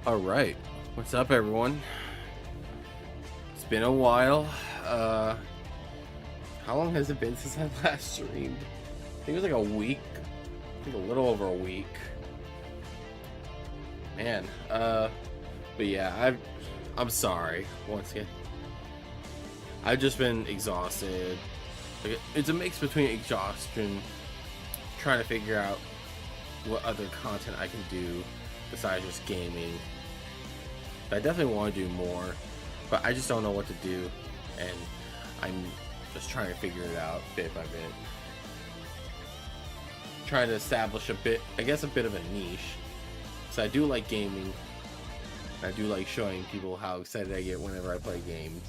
All right, what's up, everyone? It's been a while. How long has it been since I last streamed? I think it was like a week. I think a little over a week. Man, but yeah, I'm sorry once again. I've just been exhausted. Like, it's a mix between exhaustion, trying to figure out what other content I can do besides just gaming. But I definitely want to do more, but I just don't know what to do, and I'm just trying to figure it out bit by bit. Trying to establish a bit of a niche. So I do like gaming. I do like showing people how excited I get whenever I play games.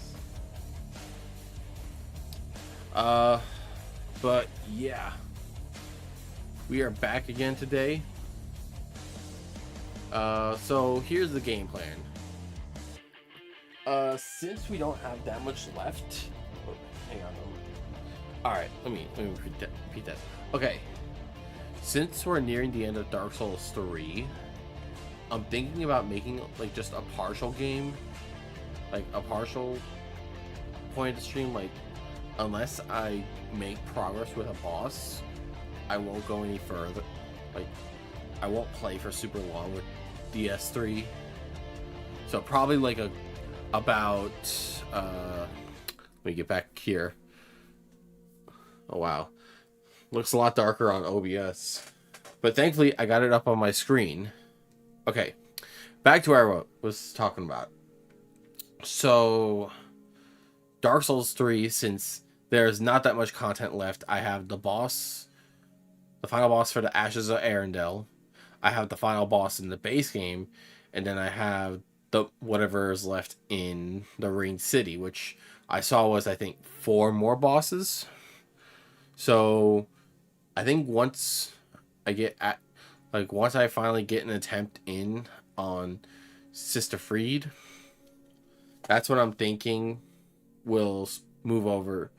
But yeah, we are back again today. So here's the game plan. Since we don't have that much left, hang on. All right, let me repeat that. Okay, since we're nearing the end of Dark Souls 3, I'm thinking about making like just a partial game, like a partial point of the stream. Like, unless I make progress with a boss, I won't go any further. Like, I won't play for super long with DS3. So probably like about let me get back here. Oh wow, looks a lot darker on OBS, but thankfully I got it up on my screen. Okay, back to where I was talking about. So Dark Souls 3, since there's not that much content left, I have the final boss for the Ashes of Arendelle. I have the final boss in the base game, and then I have the whatever is left in the Ring City, which I saw was, I think, 4 more bosses. So I think once I finally get an attempt in on Sister Fried, that's what I'm thinking. We'll move over.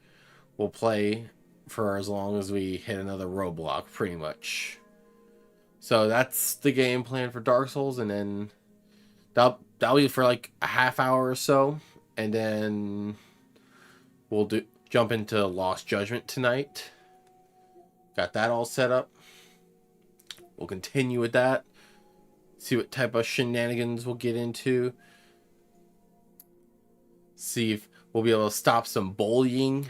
We'll play for as long as we hit another roadblock, pretty much. So that's the game plan for Dark Souls, and then that'll be for like a half hour or so, and then we'll jump into Lost Judgment tonight. Got that all set up. We'll continue with that. See what type of shenanigans we'll get into. See if we'll be able to stop some bullying.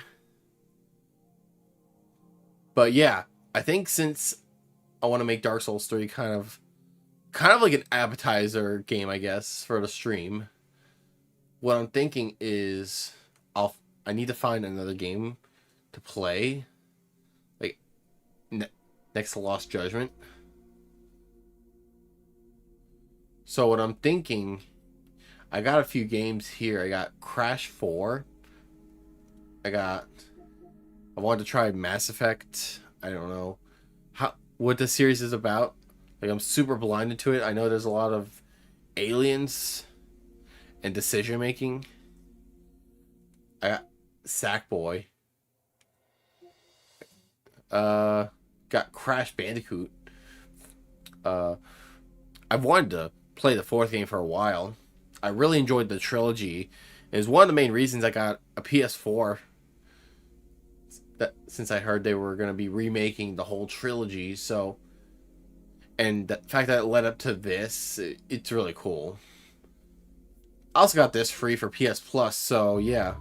But yeah, I think since I want to make Dark Souls 3 kind of like an appetizer game, I guess, for the stream, what I'm thinking is I need to find another game to play, like next to Lost Judgment. So what I'm thinking, I got a few games here. I got Crash 4. I wanted to try Mass Effect. I don't know what the series is about. Like, I'm super blinded to it. I know there's a lot of aliens and decision making. I got Sackboy. Got Crash Bandicoot. I've wanted to play the 4th game for a while. I really enjoyed the trilogy. It was one of the main reasons I got a PS4. Since I heard they were going to be remaking the whole trilogy, so, and the fact that it led up to this, it's really cool. I also got this free for PS Plus, so yeah.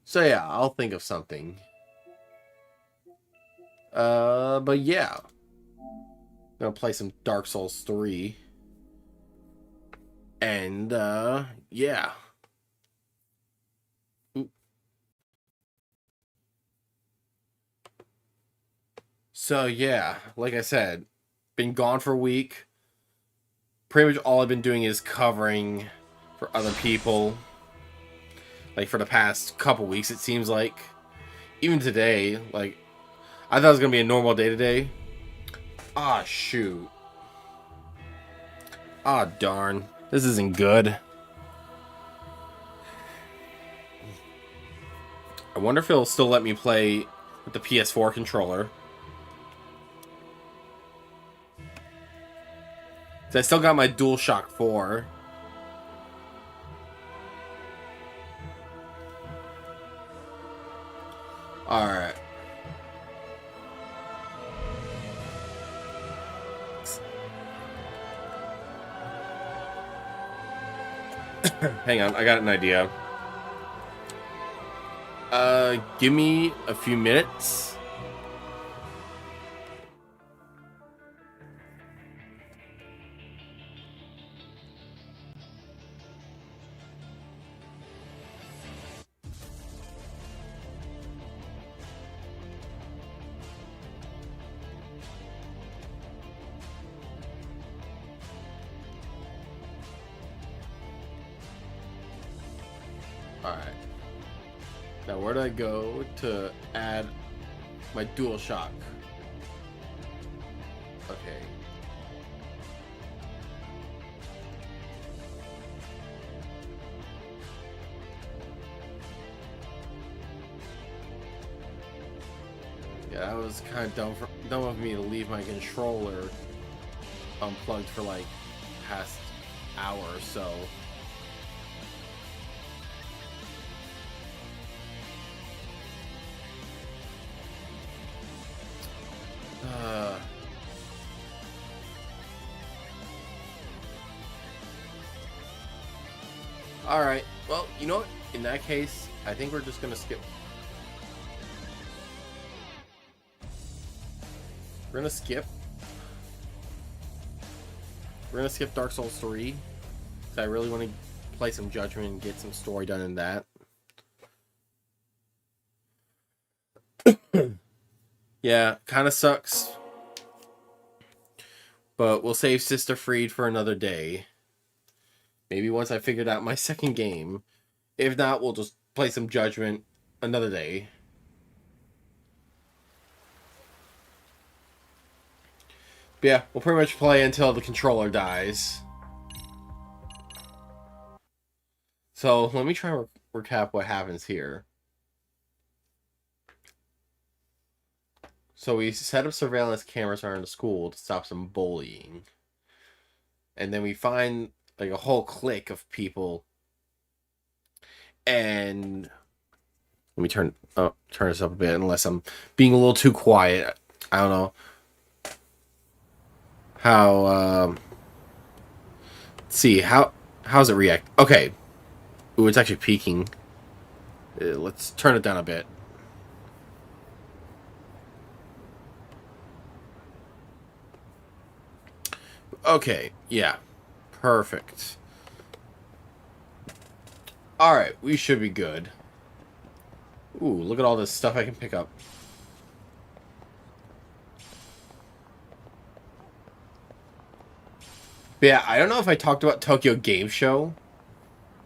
So yeah, I'll think of something. But yeah, I'm gonna play some Dark Souls 3, and yeah. So yeah, like I said, been gone for a week. pretty much all I've been doing is covering for other people. Like, for the past couple weeks, it seems like. Even today, like, I thought it was going to be a normal day today. Ah, shoot. Ah, darn. This isn't good. I wonder if it'll still let me play with the PS4 controller. So I still got my DualShock 4. Alright. Hang on, I got an idea. Give me a few minutes. Alright. Now where do I go to add my DualShock? Okay. Yeah, that was kind of dumb of me to leave my controller unplugged for like past hour or so. Alright, well, you know what? In that case, I think we're just gonna skip. We're gonna skip Dark Souls 3. Because I really want to play some Judgement and get some story done in that. Yeah, kind of sucks. But we'll save Sister Freed for another day. Maybe once I figured out my second game. If not, we'll just play some Judgement another day. But yeah, we'll pretty much play until the controller dies. So let me try and recap what happens here. So we set up surveillance cameras around the school to stop some bullying. And then we find like a whole clique of people. And let me turn this up a bit, unless I'm being a little too quiet. I don't know how. Let's see how's it react. Okay. Ooh, it's actually peaking. Let's turn it down a bit. Okay, yeah. Perfect. Alright, we should be good. Ooh, look at all this stuff I can pick up. But yeah, I don't know if I talked about Tokyo Game Show,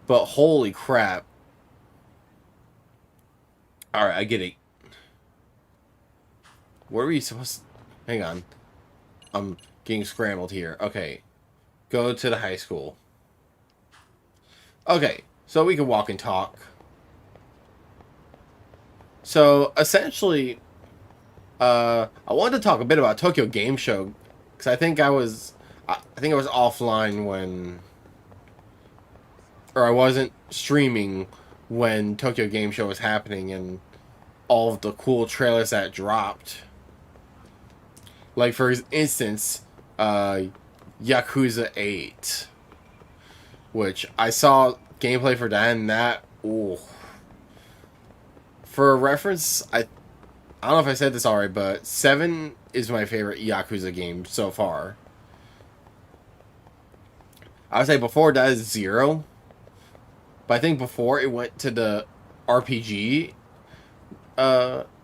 but holy crap. Alright, I get it. What are we supposed to... Hang on. I'm getting scrambled here. Okay. Go to the high school. Okay, so we can walk and talk. So, essentially, I wanted to talk a bit about Tokyo Game Show, because I think I was offline when... Or I wasn't streaming when Tokyo Game Show was happening, and all of the cool trailers that dropped. Like, for instance, Yakuza 8. Which, I saw gameplay for that, and that... Ooh. For reference, I don't know if I said this already, but 7 is my favorite Yakuza game so far. I would say before that is 0. But I think before it went to the RPG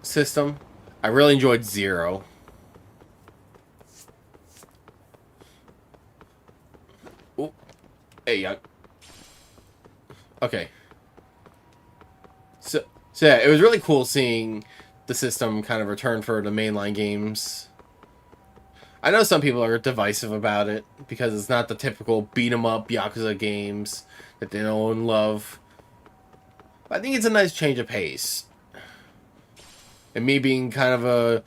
system, I really enjoyed 0. Hey, yeah. Okay. So yeah, it was really cool seeing the system kind of return for the mainline games. I know some people are divisive about it because it's not the typical beat 'em up Yakuza games that they know and love. But I think it's a nice change of pace. And me being kind of a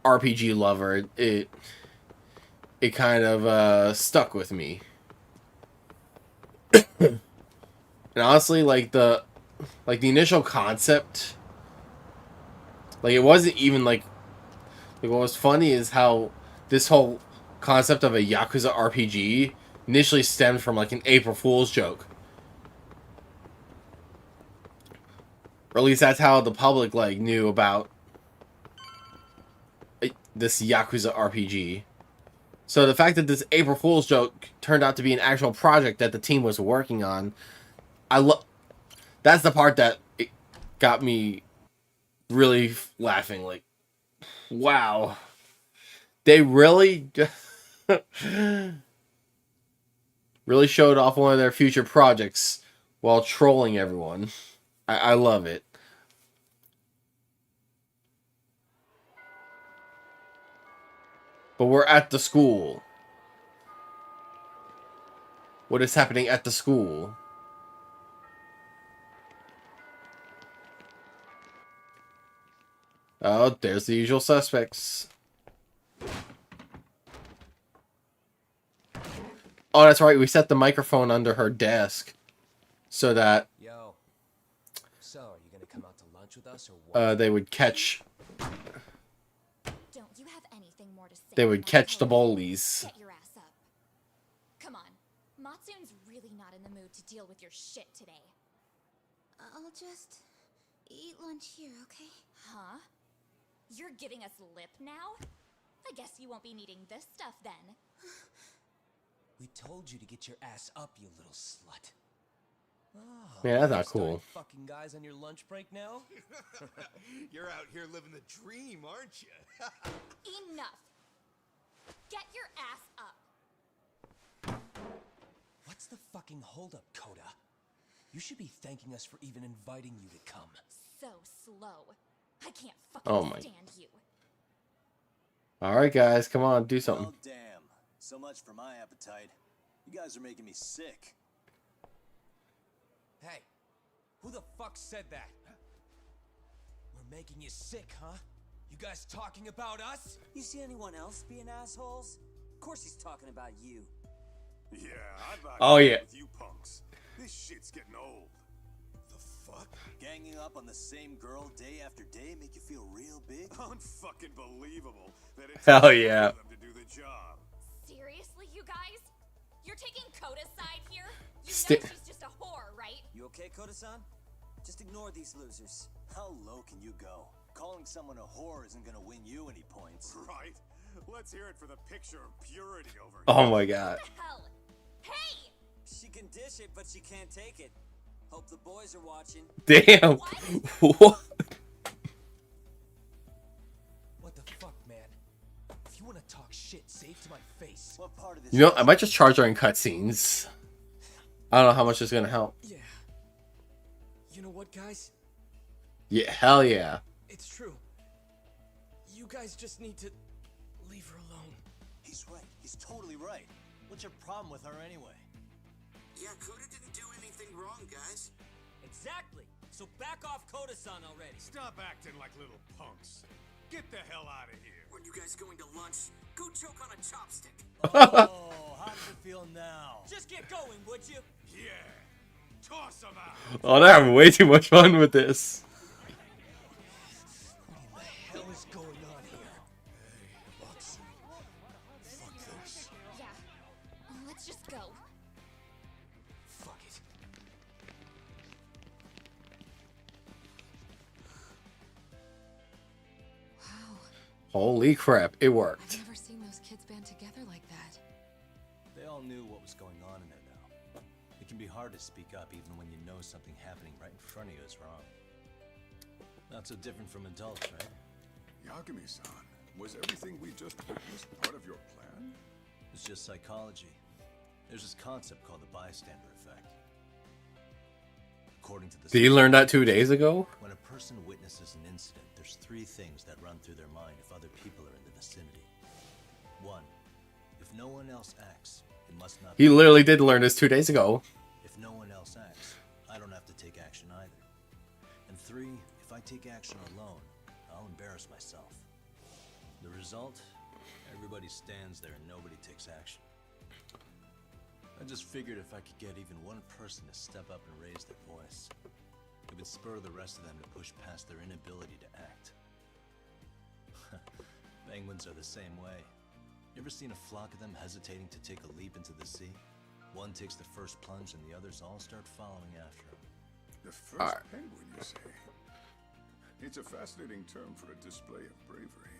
RPG lover, it kind of stuck with me. And honestly, like the initial concept, like it wasn't even like what was funny is how this whole concept of a Yakuza RPG initially stemmed from like an April Fool's joke. Or at least that's how the public like knew about this Yakuza RPG. So the fact that this April Fool's joke turned out to be an actual project that the team was working on, that's the part that it got me really laughing. Like, wow, they really really showed off one of their future projects while trolling everyone. I love it. But we're at the school. What is happening at the school? Oh, there's the usual suspects. Oh, that's right. We set the microphone under her desk so that So, are you gonna come out to lunch with us or what? they would catch. Don't you have anything more to say? They would catch the bullies. Get your ass up. Come on. Matsun's really not in the mood to deal with your shit today. I'll just eat lunch here, okay? Huh? You're giving us lip now? I guess you won't be needing this stuff then. We told you to get your ass up, you little slut. Oh, Man, that's not you're starting cool. Fucking guys on your lunch break now? You're out here living the dream, aren't you? Enough. Get your ass up. What's the fucking holdup, Coda? You should be thanking us for even inviting you to come. So slow. I can't fucking Oh my. stand you. All right, guys, come on, do something. Oh, damn. So much for my appetite. You guys are making me sick. Hey, who the fuck said that? We're making you sick, huh? You guys talking about us? You see anyone else being assholes? Of course he's talking about you. Yeah, I'd like Oh, to yeah. with you punks. This shit's getting old. The fuck? Ganging up on the same girl day after day make you feel real big? Unfucking believable that it's Hell for yeah. them to do the job. Seriously, you guys? You're taking Koda's side here? You Sti- know she's just a whore, right? You okay, Koda-san? Just ignore these losers. How low can you go? Calling someone a whore isn't gonna win you any points. Right? Let's hear it for the picture of purity over here. Oh my god. What the hell? Hey! She can dish it, but she can't take it. Hope the boys are watching. Damn. What? What the fuck, man? If you want to talk shit, say it to my face. What part of this? You know, I might just charge during cutscenes. I don't know how much it's gonna help. Yeah. You know what, guys? Yeah, hell yeah. It's true. You guys just need to leave her alone. He's right. He's totally right. What's your problem with her anyway? Yeah, Koda didn't do anything wrong, guys. Exactly. So back off Koda-san already. Stop acting like little punks. Get the hell out of here. When you guys going to lunch, go choke on a chopstick. Oh, how does it feel now? Just get going, would you? Yeah. Toss them out. Oh, they're having way too much fun with this. What the hell is going on here? Hey, Watson. Fuck this. Yeah. Let's just go. Fuck it. Wow. Holy crap, it I've worked. never seen those kids band together like that. They all knew what was going on in there now. It can be hard to speak up even when you know something happening right in front of you is wrong. Not so different from adults, right? Yagami-san, was everything we just witnessed part of your plan? It's just psychology. There's this concept called the bystander effect. According to the Did you learn that 2 days ago? when a person witnesses an incident, there's three things that run through their mind if other people are in the vicinity. One, if no one else acts, it must not He be. literally did learn this 2 days ago. If no one else acts, I don't have to take action either. And three, if I take action alone, I'll embarrass myself. The result? Everybody stands there and nobody takes action. I just figured if I could get even one person to step up and raise their voice, it would spur the rest of them to push past their inability to act. Penguins are the same way. You ever seen a flock of them hesitating to take a leap into the sea? One takes the first plunge and the others all start following after him. The first penguin, you say? It's a fascinating term for a display of bravery.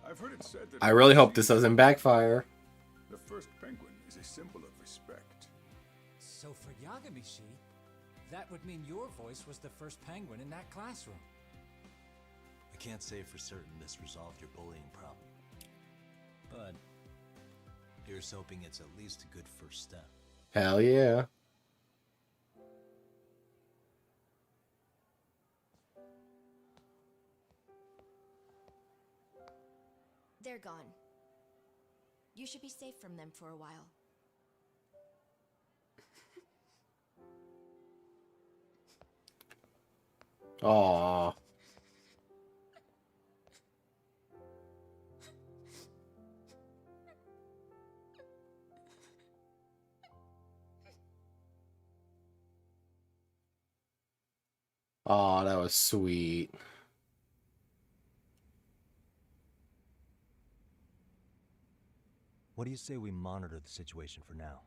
I've heard it said that... I really hope this doesn't backfire. The first penguin is a symbol of respect. So for Yagami-shi, that would mean your voice was the first penguin in that classroom. I can't say for certain this resolved your bullying problem. But here's hoping it's at least a good first step. Hell yeah. They're gone. You should be safe from them for a while. Aww. Aw, that was sweet. What do you say we monitor the situation for now?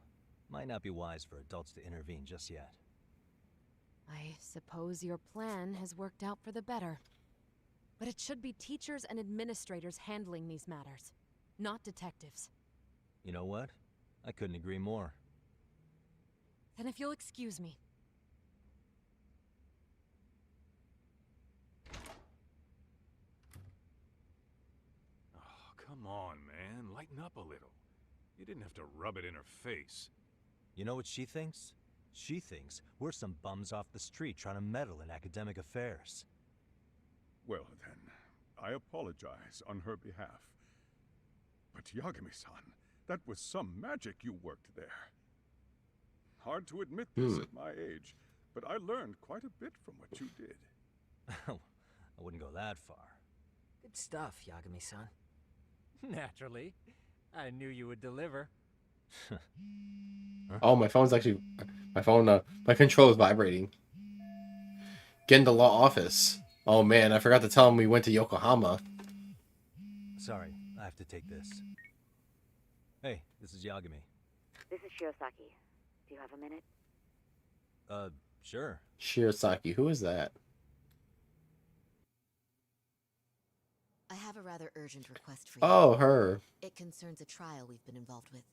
Might not be wise for adults to intervene just yet. I suppose your plan has worked out for the better. But it should be teachers and administrators handling these matters, not detectives. You know what? I couldn't agree more. Then if you'll excuse me. Oh, come on, man. Lighten up a little. You didn't have to rub it in her face. You know what she thinks? She thinks we're some bums off the street trying to meddle in academic affairs. Well, then, I apologize on her behalf. But Yagami-san, that was some magic you worked there. Hard to admit this at my age, but I learned quite a bit from what you did. I wouldn't go that far. Good stuff, Yagami-san. Naturally. I knew you would deliver. Oh, my phone's actually... my control is vibrating. Get in the law office. Oh man, I forgot to tell him we went to Yokohama. Sorry, I have to take this. Hey, this is Yagami. This is Shiosaki. Do you have a minute? Sure. Shirosaki, who is that? I have a rather urgent request for you. Oh, her. It concerns a trial we've been involved with.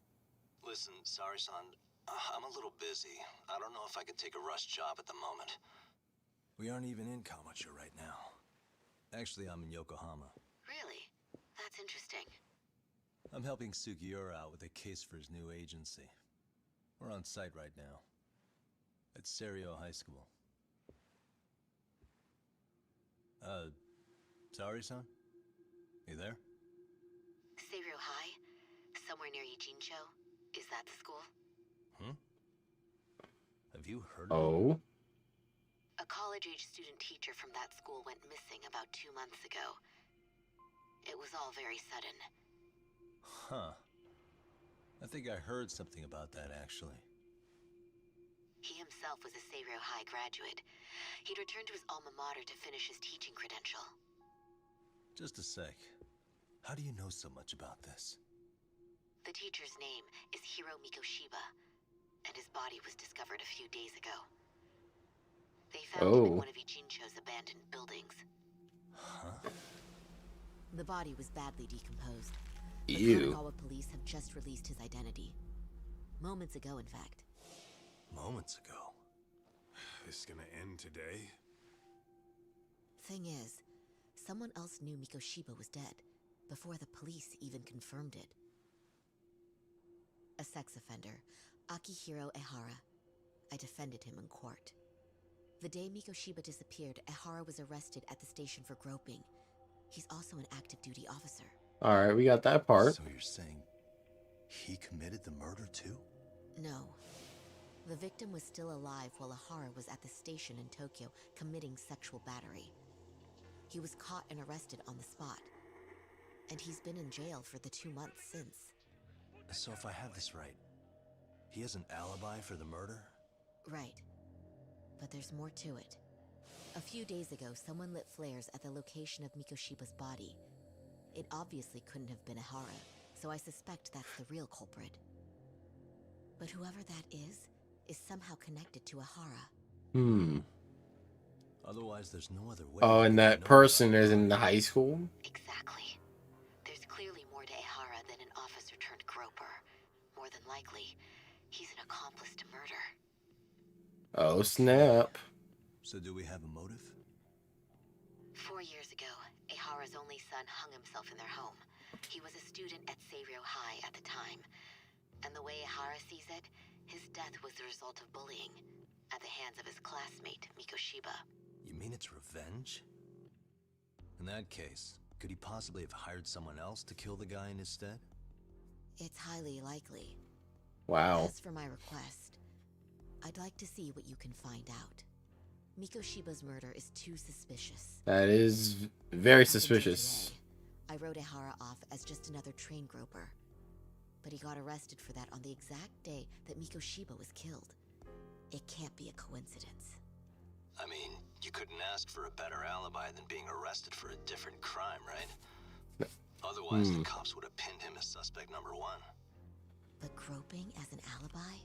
Listen, sorry, son. I'm a little busy. I don't know if I could take a rush job at the moment. We aren't even in Kawachi right now. Actually, I'm in Yokohama. Really? That's interesting. I'm helping Sugiura out with a case for his new agency. We're on site right now. At Serio High School. Sorry, son? You there? Seiryo High? Somewhere near Ijincho? Is that the school? Have you heard of it? Oh. A college-age student teacher from that school went missing about 2 months ago. It was all very sudden. Huh. I think I heard something about that, actually. He himself was a Seiryo High graduate. He'd returned to his alma mater to finish his teaching credential. Just a sec. How do you know so much about this? The teacher's name is Hiro Mikoshiba, and his body was discovered a few days ago. They found him in one of Ijincho's abandoned buildings. Huh? The body was badly decomposed. Ew. The Kanagawa police have just released his identity. Moments ago, in fact. Moments ago. This is gonna end today? Thing is, someone else knew Mikoshiba was dead, before the police even confirmed it. A sex offender, Akihiro Ehara. I defended him in court. The day Mikoshiba disappeared, Ehara was arrested at the station for groping. He's also an active duty officer. Alright, we got that part. So you're saying he committed the murder too? No. The victim was still alive while Ehara was at the station in Tokyo committing sexual battery. He was caught and arrested on the spot. And he's been in jail for the 2 months since. So if I have this right, he has an alibi for the murder? Right. But there's more to it. A few days ago, someone lit flares at the location of Mikoshiba's body. It obviously couldn't have been Ehara, so I suspect that's the real culprit. But whoever that is somehow connected to Ehara. Otherwise, there's no other way. Oh, and that person is in the high school? Exactly. There's clearly more to Ehara than an officer turned groper. More than likely, he's an accomplice to murder. Oh, snap. So do we have a motive? 4 years ago, Ehara's only son hung himself in their home. He was a student at Seiryō High at the time. And the way Ehara sees it, his death was the result of bullying at the hands of his classmate, Mikoshiba. You mean it's revenge? In that case, could he possibly have hired someone else to kill the guy in his stead? It's highly likely. Wow. As for my request, I'd like to see what you can find out. Mikoshiba's murder is too suspicious. That is very suspicious. I wrote Ehara off as just another train groper. But he got arrested for that on the exact day that Mikoshiba was killed. It can't be a coincidence. I mean, you couldn't ask for a better alibi than being arrested for a different crime, right? Otherwise, the cops would have pinned him as suspect number 1. But groping as an alibi?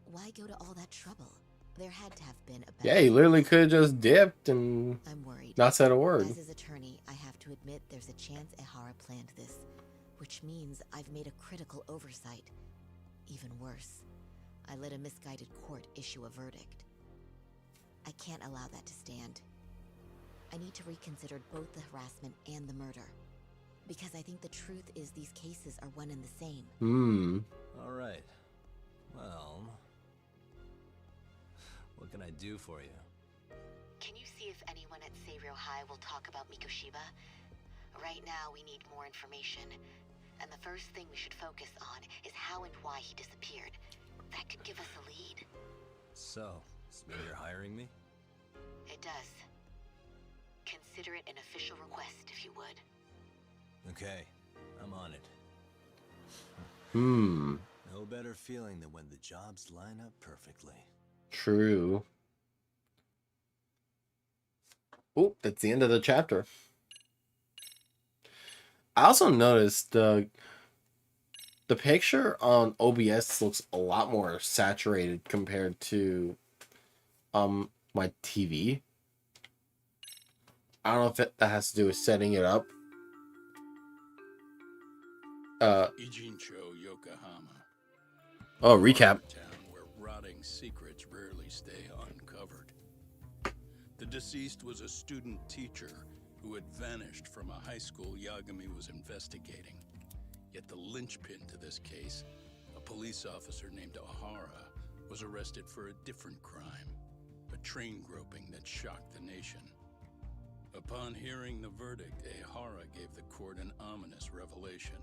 Why go to all that trouble? There had to have been a better... Yeah, he literally could have just dipped and I'm worried. not said a word. As his attorney, I have to admit there's a chance Ehara planned this, which means I've made a critical oversight. Even worse, I let a misguided court issue a verdict. I can't allow that to stand. I need to reconsider both the harassment and the murder. Because I think the truth is these cases are one and the same. All right. Well, what can I do for you? Can you see if anyone at Seiryō High will talk about Mikoshiba? Right now, we need more information. And the first thing we should focus on is how and why he disappeared. That could give us a lead. So, this mean you're hiring me? It does. Consider it an official request, if you would. Okay, I'm on it. No better feeling than when the jobs line up perfectly. True. Oh, that's the end of the chapter. I also noticed the picture on OBS looks a lot more saturated compared to my TV. I don't know if that has to do with setting it up. Ijincho, Yokohama. Oh, recap. Town where rotting secrets rarely stay uncovered. The deceased was a student teacher who had vanished from a high school Yagami was investigating. Yet the linchpin to this case, a police officer named Ehara, was arrested for a different crime, a train groping that shocked the nation. Upon hearing the verdict, Ehara gave the court an ominous revelation.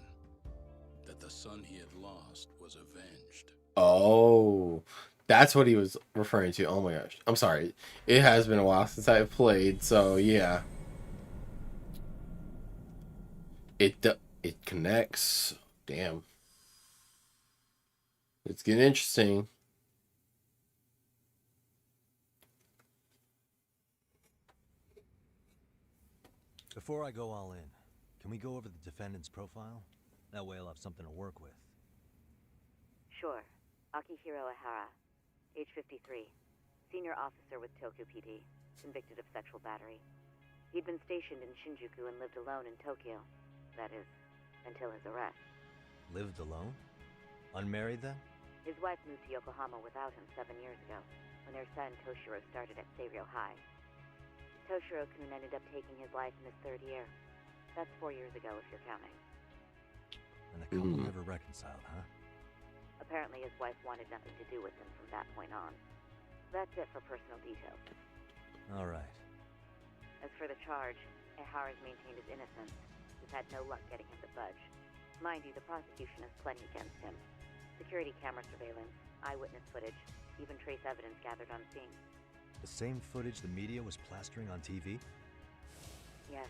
That the son he had lost was avenged. Oh, that's what he was referring to. Oh my gosh. I'm sorry. It has been a while since I've played, so yeah. It connects. Damn. It's getting interesting. Before I go all in, can we go over the defendant's profile? That way I'll have something to work with. Sure. Akihiro Ehara, age 53, senior officer with Tokyo PD, convicted of sexual battery. He'd been stationed in Shinjuku and lived alone in Tokyo. That is, until his arrest. Lived alone? Unmarried then? His wife moved to Yokohama without him 7 years ago, when their son Toshiro started at Seiryō High. Toshiro-kun ended up taking his life in his 3rd year. That's 4 years ago if you're counting. And the couple never reconciled, huh? Apparently his wife wanted nothing to do with him from that point on. That's it for personal details. All right. As for the charge, Ehara's maintained his innocence. We've had no luck getting him to budge. Mind you, the prosecution has plenty against him. Security camera surveillance, eyewitness footage, even trace evidence gathered on scene. The same footage the media was plastering on TV? Yes,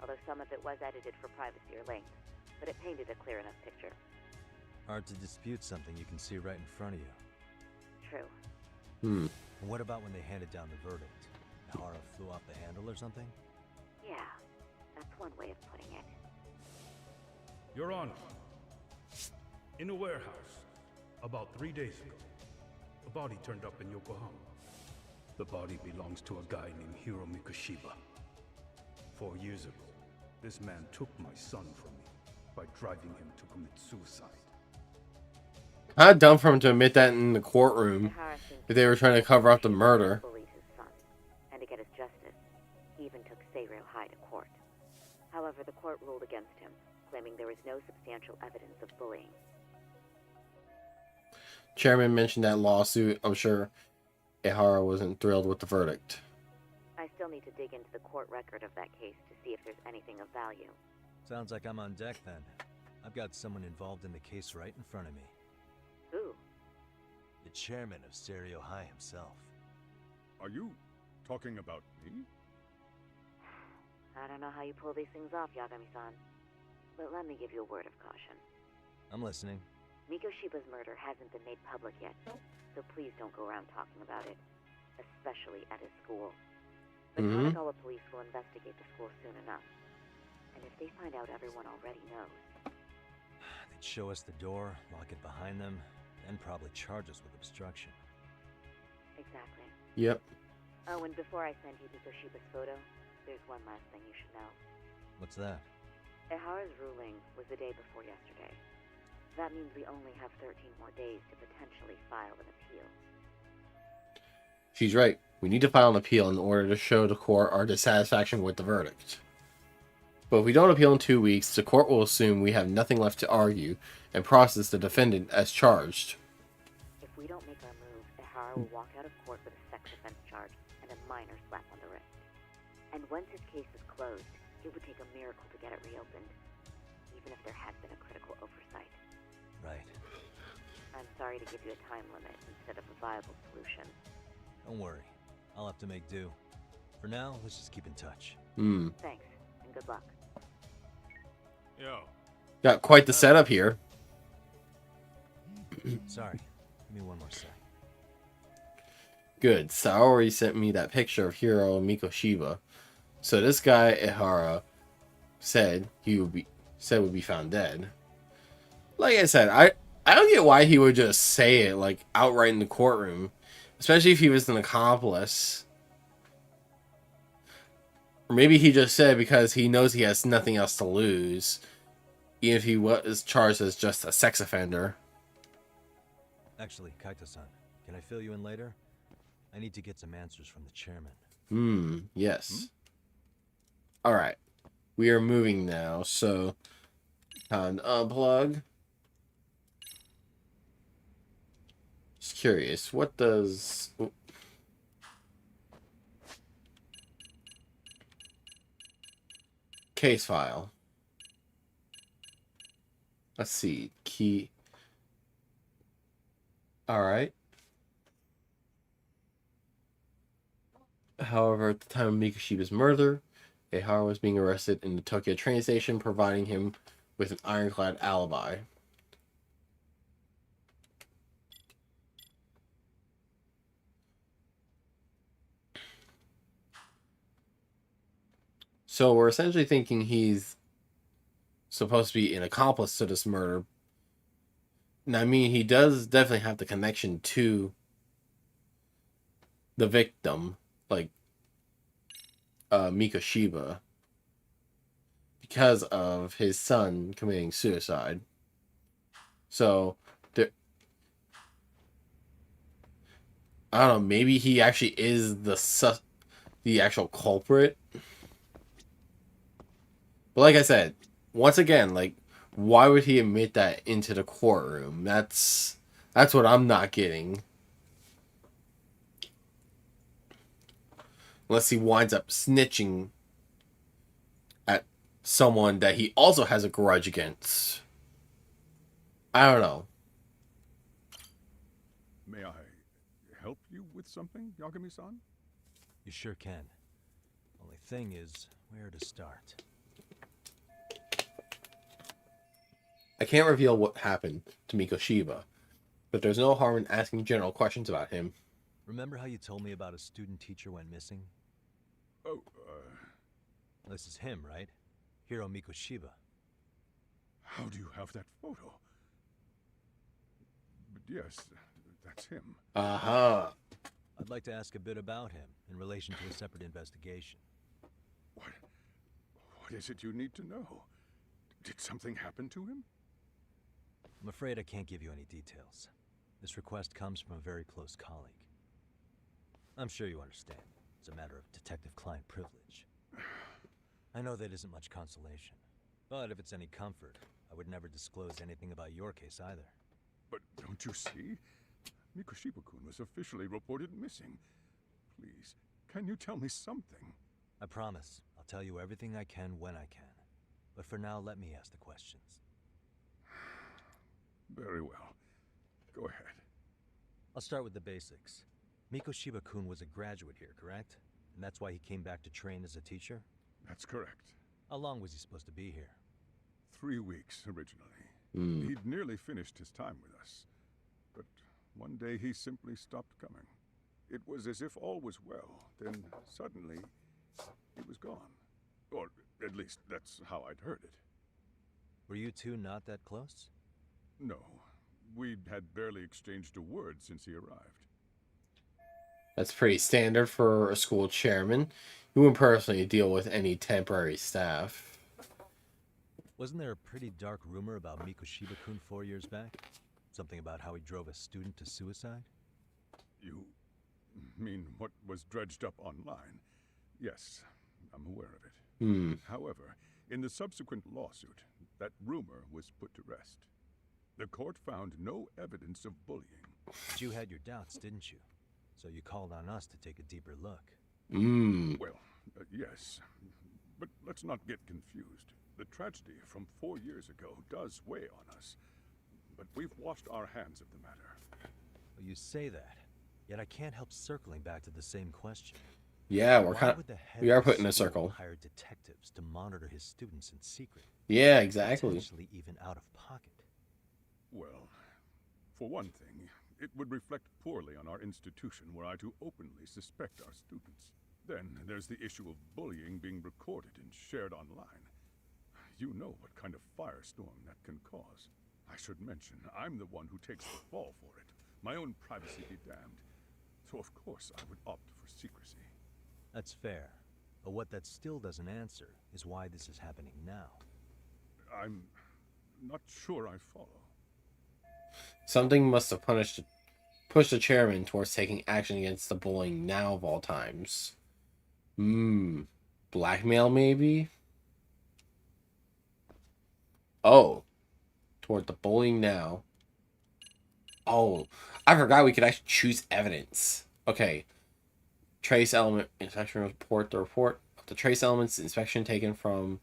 although some of it was edited for privacy or length, but it painted a clear enough picture. Hard to dispute something you can see right in front of you. True. And what about when they handed down the verdict? Ehara flew off the handle or something? Yeah, that's one way of putting it. Your Honor, in a warehouse, about 3 days ago, a body turned up in Yokohama. The body belongs to a guy named Hiro Mikoshiba. 4 years ago, this man took my son from me by driving him to commit suicide. Kind of dumb for him to admit that in the courtroom if they were trying to cover up the murder. Bullied his son, and to get his justice, he even took Seiryō High to court. However, the court ruled against him, claiming there was no substantial evidence of bullying. Chairman mentioned that lawsuit. I'm sure Ehara wasn't thrilled with the verdict. I still need to dig into the court record of that case to see if there's anything of value. Sounds like I'm on deck then. I've got someone involved in the case right in front of me. Who? The chairman of Seiryō High himself. Are you talking about me? I don't know how you pull these things off, Yagami-san. But let me give you a word of caution. I'm listening. Mikoshiba's murder hasn't been made public yet, so please don't go around talking about it, especially at his school. The Kanagawa police will investigate the school soon enough. And if they find out everyone already knows... They'd show us the door, lock it behind them, then probably charge us with obstruction. Exactly. Yep. Oh, and before I send you Mikoshiba's photo, there's one last thing you should know. What's that? Ehara's ruling was the day before yesterday. That means we only have 13 more days to potentially file an appeal. She's right. We need to file an appeal in order to show the court our dissatisfaction with the verdict. But if we don't appeal in 2 weeks, the court will assume we have nothing left to argue and process the defendant as charged. If we don't make our move, Ehara will walk out of court with a sex offense charge and a minor slap on the wrist. And once his case is closed, it would take a miracle to get it reopened, even if there has been a critical oversight. Right. I'm sorry to give you a time limit instead of a viable solution. Don't worry. I'll have to make do. For now, let's just keep in touch. Thanks, and good luck. Yo. Got quite the setup here. Sorry. Give me one more sec. Good. Saori sent me that picture of Hiro Mikoshiba. So this guy Ehara said would be found dead. Like I said, I don't get why he would just say it like outright in the courtroom, especially if he was an accomplice. Or maybe he just said because he knows he has nothing else to lose, even if he was charged as just a sex offender. Actually, Kaito-san, can I fill you in later? I need to get some answers from the chairman. Yes. Alright. We are moving now, so time to unplug. Just curious, what does... Case file. Let's see. Key. Alright. However, at the time of Mikoshiba's murder, Ehara was being arrested in the Tokyo train station, providing him with an ironclad alibi. So we're essentially thinking he's supposed to be an accomplice to this murder. Now, I mean, he does definitely have the connection to the victim, like Mikoshiba, because of his son committing suicide. So, I don't know, maybe he actually is the actual culprit. But like I said, once again, like, why would he admit that into the courtroom? That's That's what I'm not getting. Unless he winds up snitching at someone that he also has a grudge against. I don't know. May I help you with something, Yagami-san? You sure can. Only thing is, where to start? I can't reveal what happened to Mikoshiba, but there's no harm in asking general questions about him. Remember how you told me about a student teacher went missing? Oh, This is him, right? Hiro Mikoshiba. How do you have that photo? But yes, that's him. Uh-huh. I'd like to ask a bit about him in relation to a separate investigation. What is it you need to know? Did something happen to him? I'm afraid I can't give you any details. This request comes from a very close colleague. I'm sure you understand. It's a matter of detective-client privilege. I know that isn't much consolation, but if it's any comfort, I would never disclose anything about your case either. But don't you see? Mikoshiba-kun was officially reported missing. Please, can you tell me something? I promise. I'll tell you everything I can when I can. But for now, let me ask the questions. Very well. Go ahead. I'll start with the basics. Mikoshiba-kun was a graduate here, correct? And that's why he came back to train as a teacher? That's correct. How long was he supposed to be here? 3 weeks, originally. He'd nearly finished his time with us. But one day he simply stopped coming. It was as if all was well. Then, suddenly, he was gone. Or, at least, that's how I'd heard it. Were you two not that close? No. We'd had barely exchanged a word since he arrived. That's pretty standard for a school chairman. You wouldn't personally deal with any temporary staff. Wasn't there a pretty dark rumor about Mikoshiba-kun 4 years back? Something about how he drove a student to suicide? You mean what was dredged up online? Yes, I'm aware of it. However, in the subsequent lawsuit, that rumor was put to rest. The court found no evidence of bullying. But you had your doubts, didn't you? So you called on us to take a deeper look. Well, yes. But let's not get confused. The tragedy from 4 years ago does weigh on us. But we've washed our hands of the matter. Well, you say that, yet I can't help circling back to the same question. Yeah, we are put in a school circle. Hired detectives to monitor his students in secret. Yeah, exactly. Potentially even out of pocket. Well, for one thing, it would reflect poorly on our institution were I to openly suspect our students. Then there's the issue of bullying being recorded and shared online. You know what kind of firestorm that can cause. I should mention, I'm the one who takes the fall for it. My own privacy be damned. So of course I would opt for secrecy. That's fair. But what that still doesn't answer is why this is happening now. I'm not sure I follow. Something must have pushed the chairman towards taking action against the bullying now of all times. Blackmail maybe? Oh. Toward the bullying now. Oh. I forgot we could actually choose evidence. Okay. Trace element inspection report. The report of the trace elements inspection taken from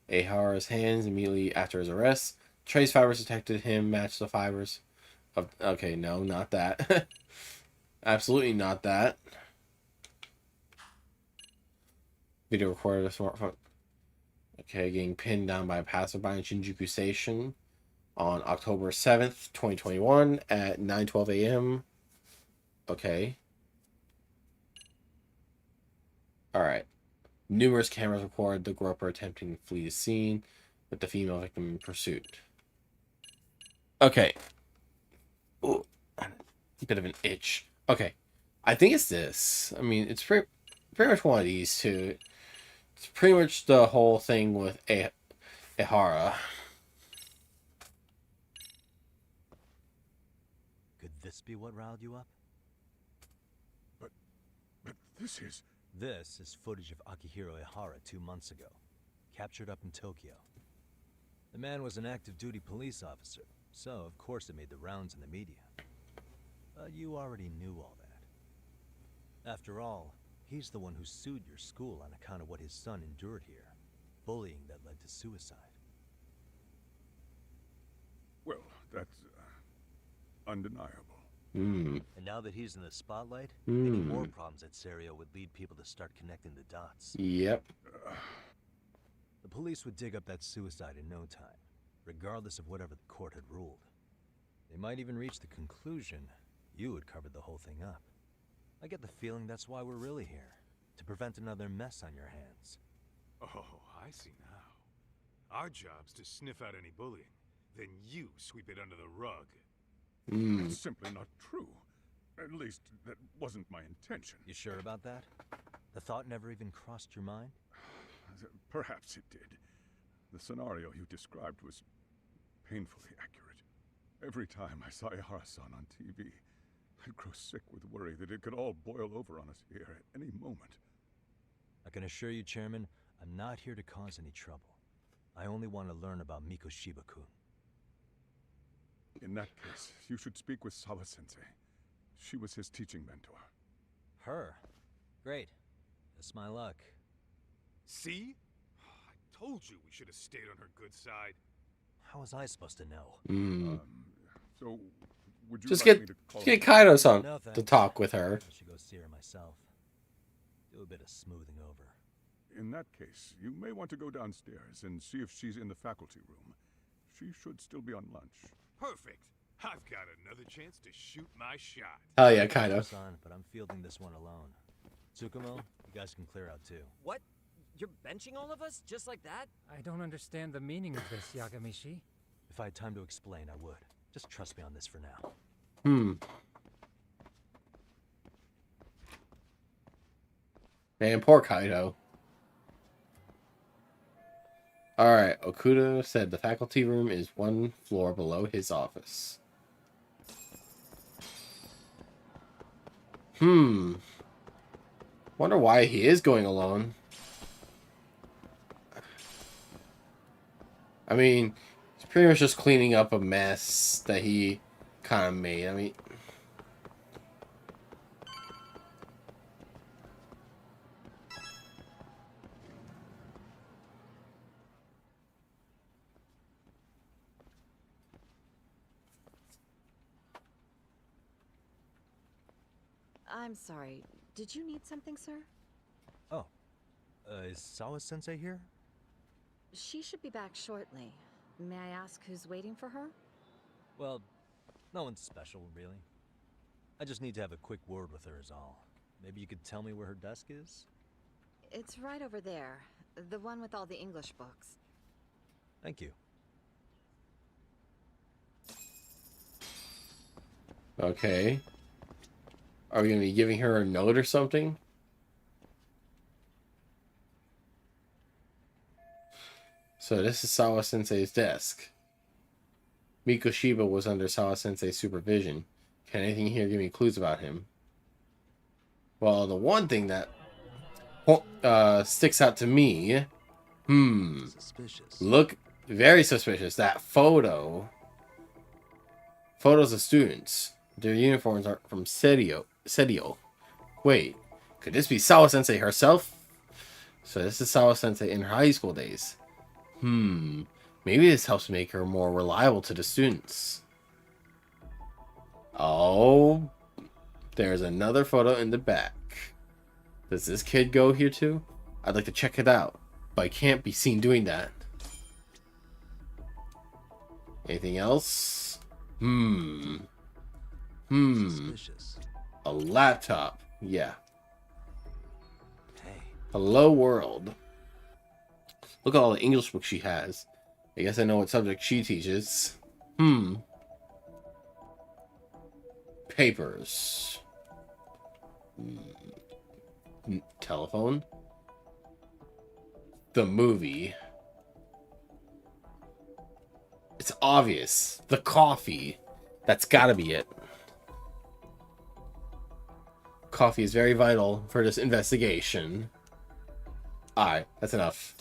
Ehara's hands immediately after his arrest. Trace fibers detected him match the fibers of... Okay, no, not that. Absolutely not that. Video recorded a smartphone. Okay, getting pinned down by a passerby in Shinjuku Station on October 7th, 2021 at 9:12 a.m. Okay. Alright. Numerous cameras record the groper attempting to flee the scene with the female victim in pursuit. Okay. Ooh, a bit of an itch. Okay. I think it's this. I mean, it's pretty much one of these two. It's pretty much the whole thing with Ehara. Could this be what riled you up? But this is... This is footage of Akihiro Ehara 2 months ago, captured up in Tokyo. The man was an active duty police officer, so of course it made the rounds in the media. You already knew all that. After all, he's the one who sued your school on account of what his son endured here. Bullying that led to suicide. Well, that's undeniable. And now that he's in the spotlight, any more problems at Serio would lead people to start connecting the dots. Yep. The police would dig up that suicide in no time, regardless of whatever the court had ruled. They might even reach the conclusion you had covered the whole thing up. I get the feeling that's why we're really here, to prevent another mess on your hands. Oh, I see now. Our job's to sniff out any bullying, then you sweep it under the rug. That's simply not true. At least, that wasn't my intention. You sure about that? The thought never even crossed your mind? Perhaps it did. The scenario you described was painfully accurate. Every time I saw Ihara-san on TV, I'd grow sick with worry that it could all boil over on us here at any moment. I can assure you, Chairman, I'm not here to cause any trouble. I only want to learn about Mikoshiba-kun. In that case, you should speak with Sawa-sensei. She was his teaching mentor. Her? Great. That's my luck. See? I told you we should have stayed on her good side. How was I supposed to know? So, would you Just like get me to call get Kaido-san No, to thanks. talk with her. I should go see her myself. Do a bit of smoothing over. In that case, you may want to go downstairs and see if she's in the faculty room. She should still be on lunch. Perfect. I've got another chance to shoot my shot. Hell yeah, Kaido. Son, but I'm fielding this one alone. Tsukumo, you guys can clear out too. What? You're benching all of us just like that? I don't understand the meaning of this, Yagamishi. If I had time to explain, I would. Just trust me on this for now. Man, poor Kaido. Alright, Okuda said the faculty room is one floor below his office. Wonder why he is going alone. I mean, he's pretty much just cleaning up a mess that he kind of made. I mean... I'm sorry. Did you need something, sir? Oh. Is Sawa-sensei here? She should be back shortly. May I ask who's waiting for her? Well, no one's special, really. I just need to have a quick word with her is all. Maybe you could tell me where her desk is? It's right over there. The one with all the English books. Thank you. Okay. Are we going to be giving her a note or something? So this is Sawa-sensei's desk. Mikoshiba was under Sawa-sensei's supervision. Can anything here give me clues about him? Well, the one thing that sticks out to me... Suspicious. Look very suspicious. That photo... Photos of students. Their uniforms are from Serio. Wait, could this be Sawa-sensei herself? So this is Sawa-sensei in her high school days. Maybe this helps make her more reliable to the students. Oh, there's another photo in the back. Does this kid go here too? I'd like to check it out, but I can't be seen doing that. Anything else? Suspicious. A laptop. Yeah. Hey. Hello world. Look at all the English books she has. I guess I know what subject she teaches. Papers. Telephone. The movie. It's obvious. The coffee. That's gotta be it. Coffee is very vital for this investigation. Alright, that's enough.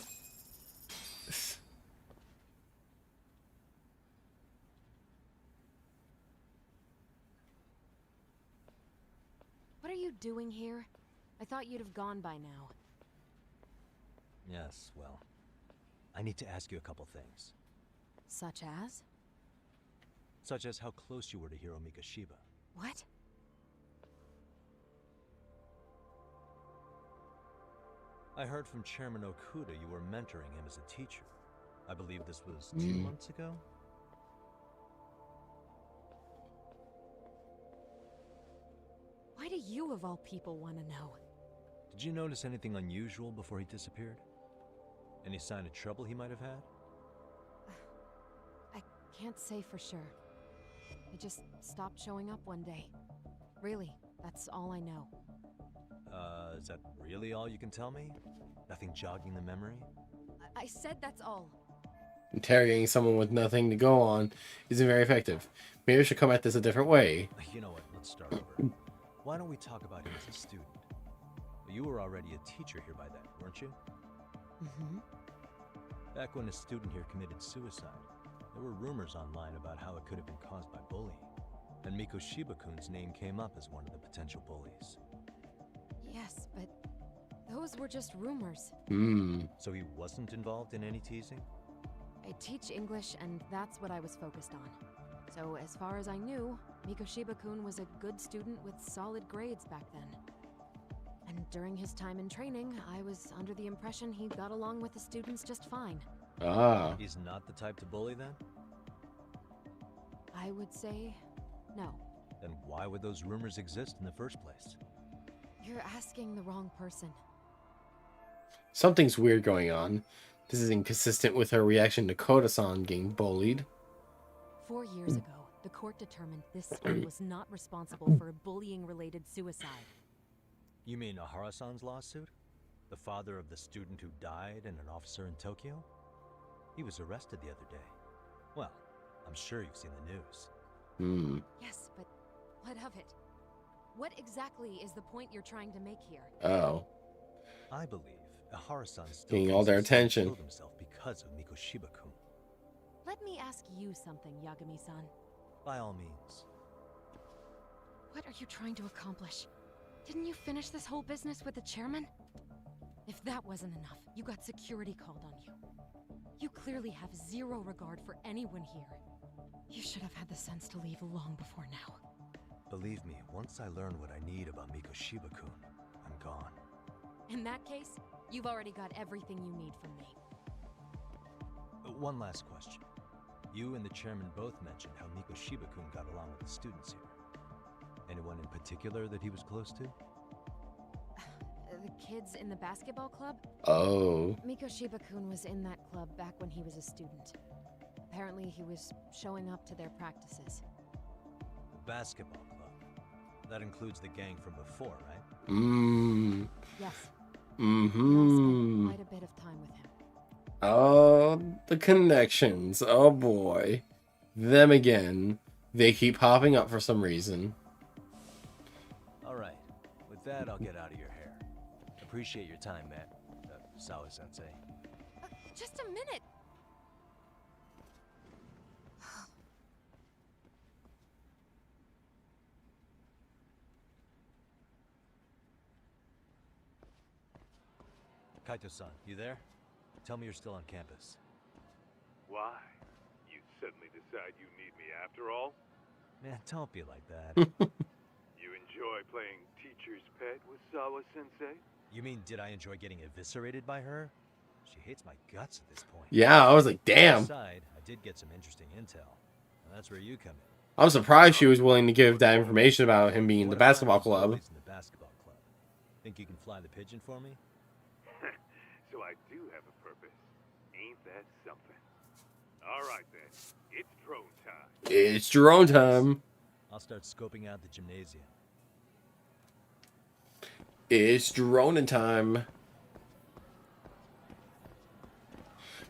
you doing here? I thought you'd have gone by now. Yes, well, I need to ask you a couple things. Such as? Such as how close you were to Hiro Mikoshiba. What? I heard from Chairman Okuda you were mentoring him as a teacher. I believe this was 2 months ago? Why do you, of all people, want to know? Did you notice anything unusual before he disappeared? Any sign of trouble he might have had? I can't say for sure. He just stopped showing up one day. Really, that's all I know. Is that really all you can tell me? Nothing jogging the memory? I said that's all. Interrogating someone with nothing to go on isn't very effective. Maybe I should come at this a different way. You know what, let's start over. Why don't we talk about him as a student? You were already a teacher here by then, weren't you? Mm-hmm. Back when a student here committed suicide, there were rumors online about how it could have been caused by bullying. And Mikoshiba-kun's name came up as one of the potential bullies. Yes, but those were just rumors. So he wasn't involved in any teasing? I teach English, and that's what I was focused on. So as far as I knew, Mikoshiba-kun was a good student with solid grades back then. And during his time in training, I was under the impression he got along with the students just fine. Ah. He's not the type to bully then? I would say no. Then why would those rumors exist in the first place? You're asking the wrong person. Something's weird going on. This is inconsistent with her reaction to Koda-san getting bullied. 4 years ago, the court determined this school was not responsible for a bullying-related suicide. You mean Ahara-san's lawsuit? The father of the student who died and an officer in Tokyo? He was arrested the other day. Well, I'm sure you've seen the news. Yes, but what of it? What exactly is the point you're trying to make here? Oh. I believe Ahara-san still getting all their attention. killed himself because of Mikoshiba-kun. Let me ask you something, Yagami-san. By all means. What are you trying to accomplish? Didn't you finish this whole business with the chairman? If that wasn't enough, you got security called on you. You clearly have zero regard for anyone here. You should have had the sense to leave long before now. Believe me, once I learn what I need about Mikoshiba-kun, I'm gone. In that case, you've already got everything you need from me. One last question. You and the chairman both mentioned how Mikoshiba-kun got along with the students here. Anyone in particular that he was close to? The kids in the basketball club? Oh. Mikoshiba-kun was in that club back when he was a student. Apparently he was showing up to their practices. The basketball club. That includes the gang from before, right? Yes. Mm-hmm. Quite a bit of time with him. Oh, the connections. Oh boy. Them again. They keep popping up for some reason. Alright. With that, I'll get out of your hair. Appreciate your time, man. Sawa-sensei. Just a minute! Kaito-san, you there? Tell me you're still on campus. Why? You suddenly decide you need me after all? Man, don't be like that. You enjoy playing teacher's pet with Sawa-sensei? You mean, did I enjoy getting eviscerated by her? She hates my guts at this point. Yeah, I was like, damn. Aside, I did get some interesting intel. And that's where you come in. I'm surprised she was willing to give that information about him being in the basketball club. In the basketball club. Think you can fly the pigeon for me? So I do have a purpose. Ain't that something? Alright then. It's drone time. It's drone time. I'll start scoping out the gymnasium. It's drone time.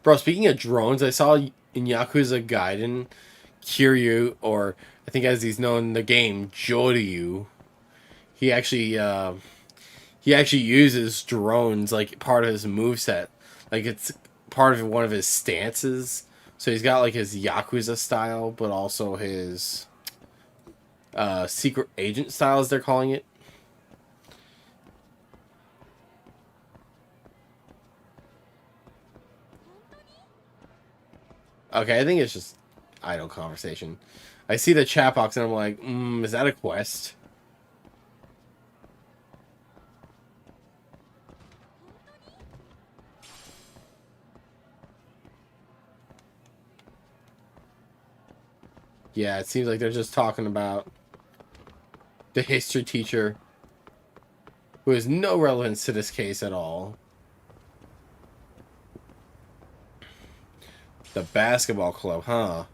Bro, speaking of drones, I saw in Yakuza Gaiden, Kiryu, or I think as he's known in the game, Joryu, he actually uses drones like part of his moveset. Like it's part of one of his stances. So he's got like his Yakuza style, but also his secret agent style, as they're calling it. Okay, I think it's just idle conversation. I see the chat box and I'm like, is that a quest? Yeah, it seems like they're just talking about the history teacher who has no relevance to this case at all. The basketball club, huh?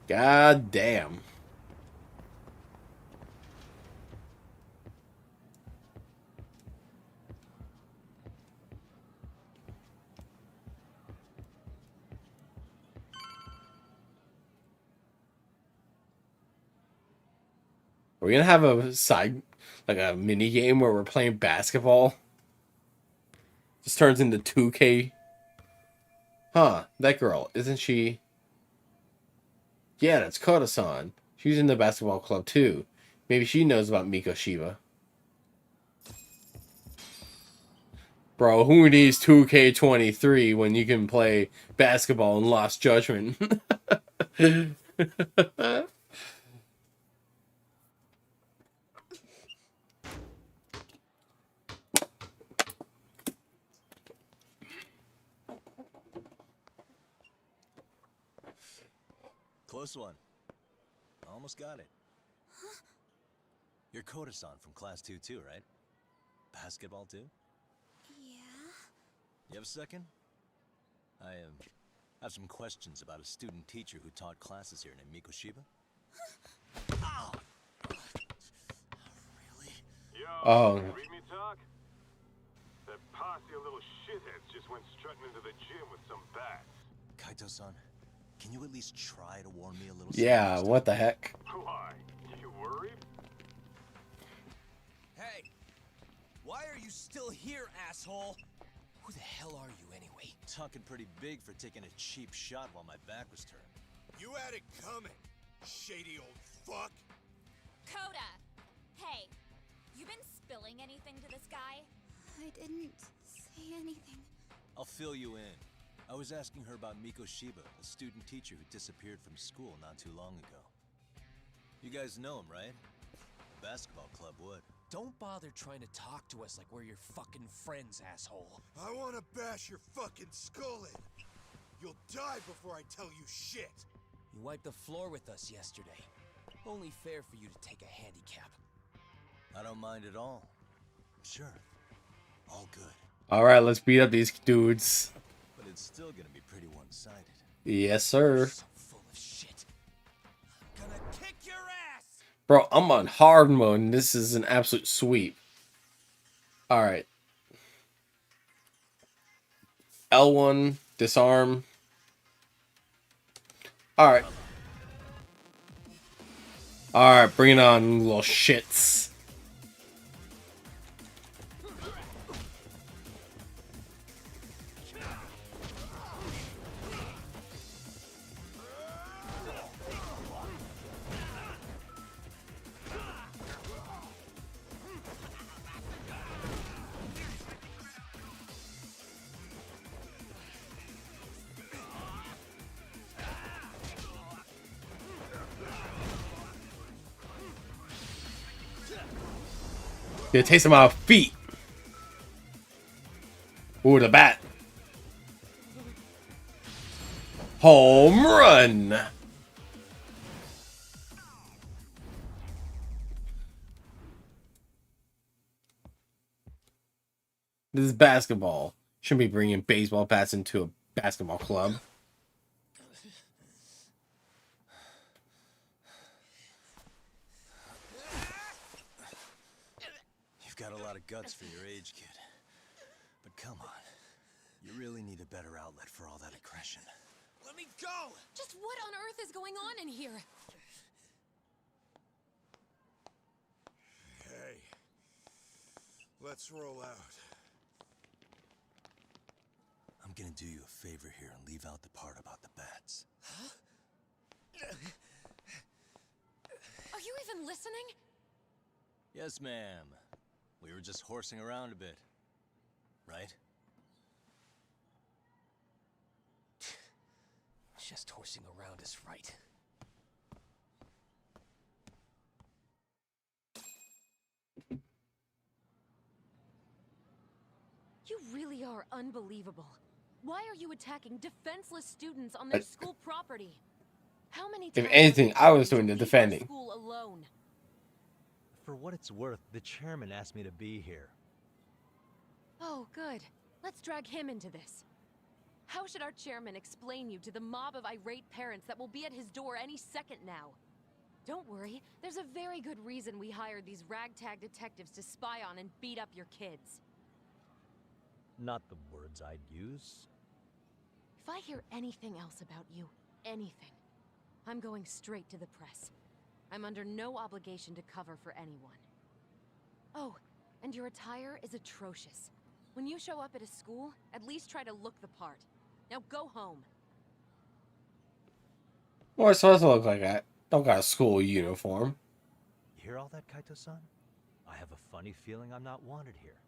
God damn. Are we gonna have a side, like a mini game where we're playing basketball? Just turns into 2K. Huh, that girl, isn't she? Yeah, that's Koda-san. She's in the basketball club too. Maybe she knows about Miko Shiba. Bro, who needs 2K23 when you can play basketball in Lost Judgment? Close one. Almost got it. You're Koda-san from Class 2 too, right? Basketball too? Yeah? You have a second? I have some questions about a student teacher who taught classes here named Miko Shiba. Ow! Really? Yo, Oh. read me talk? That posse of little shitheads just went strutting into the gym with some bats. Kaito-san, can you at least try to warn me a little? Yeah, what the heck? Why? You worried? Hey! Why are you still here, asshole? Who the hell are you anyway? Talking pretty big for taking a cheap shot while my back was turned. You had it coming, shady old fuck. Coda! Hey, you been spilling anything to this guy? I didn't say anything. I'll fill you in. I was asking her about Miko Shiba, a student teacher who disappeared from school not too long ago. You guys know him, right? The basketball club would. Don't bother trying to talk to us like we're your fucking friends, asshole. I wanna bash your fucking skull in. You'll die before I tell you shit. You wiped the floor with us yesterday. Only fair for you to take a handicap. I don't mind at all. Sure. All good. Alright, let's beat up these dudes. But it's still gonna be pretty one-sided. Yes, sir. So full of shit. I'm gonna kick your ass! Bro, I'm on hard mode and this is an absolute sweep. Alright. L1, disarm. Alright. Alright, bring it on, little shits. Get a taste of my feet. Ooh, the bat. Home run. This is basketball. Shouldn't be bringing baseball bats into a basketball club. You've got a lot of guts for your age, kid. But come on. You really need a better outlet for all that aggression. Let me go! Just what on earth is going on in here? Hey, let's roll out. I'm gonna do you a favor here and leave out the part about the bats. Huh? Are you even listening? Yes, ma'am. We were just horsing around a bit. Right? Just horsing around is right. You really are unbelievable. Why are you attacking defenseless students on their school property? How many If times anything, I was doing the leave our defending. school alone? For what it's worth, the chairman asked me to be here. Oh, good. Let's drag him into this. How should our chairman explain you to the mob of irate parents that will be at his door any second now? Don't worry, there's a very good reason we hired these ragtag detectives to spy on and beat up your kids. Not the words I'd use. If I hear anything else about you, anything, I'm going straight to the press. I'm under no obligation to cover for anyone. Oh, and your attire is atrocious. When you show up at a school, at least try to look the part. Now go home. Or it's supposed to look like that. Don't got a school uniform. You hear all that, Kaito-san? I have a funny feeling I'm not wanted here.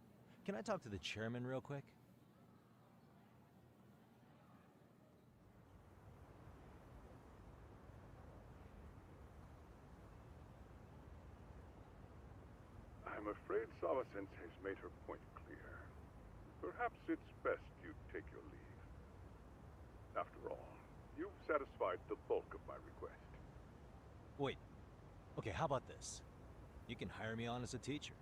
Can I talk to the chairman real quick? I'm afraid Sawa-sensei's made her point clear. Perhaps it's best you take your leave. After all, you've satisfied the bulk of my request. Wait. Okay, how about this? You can hire me on as a teacher.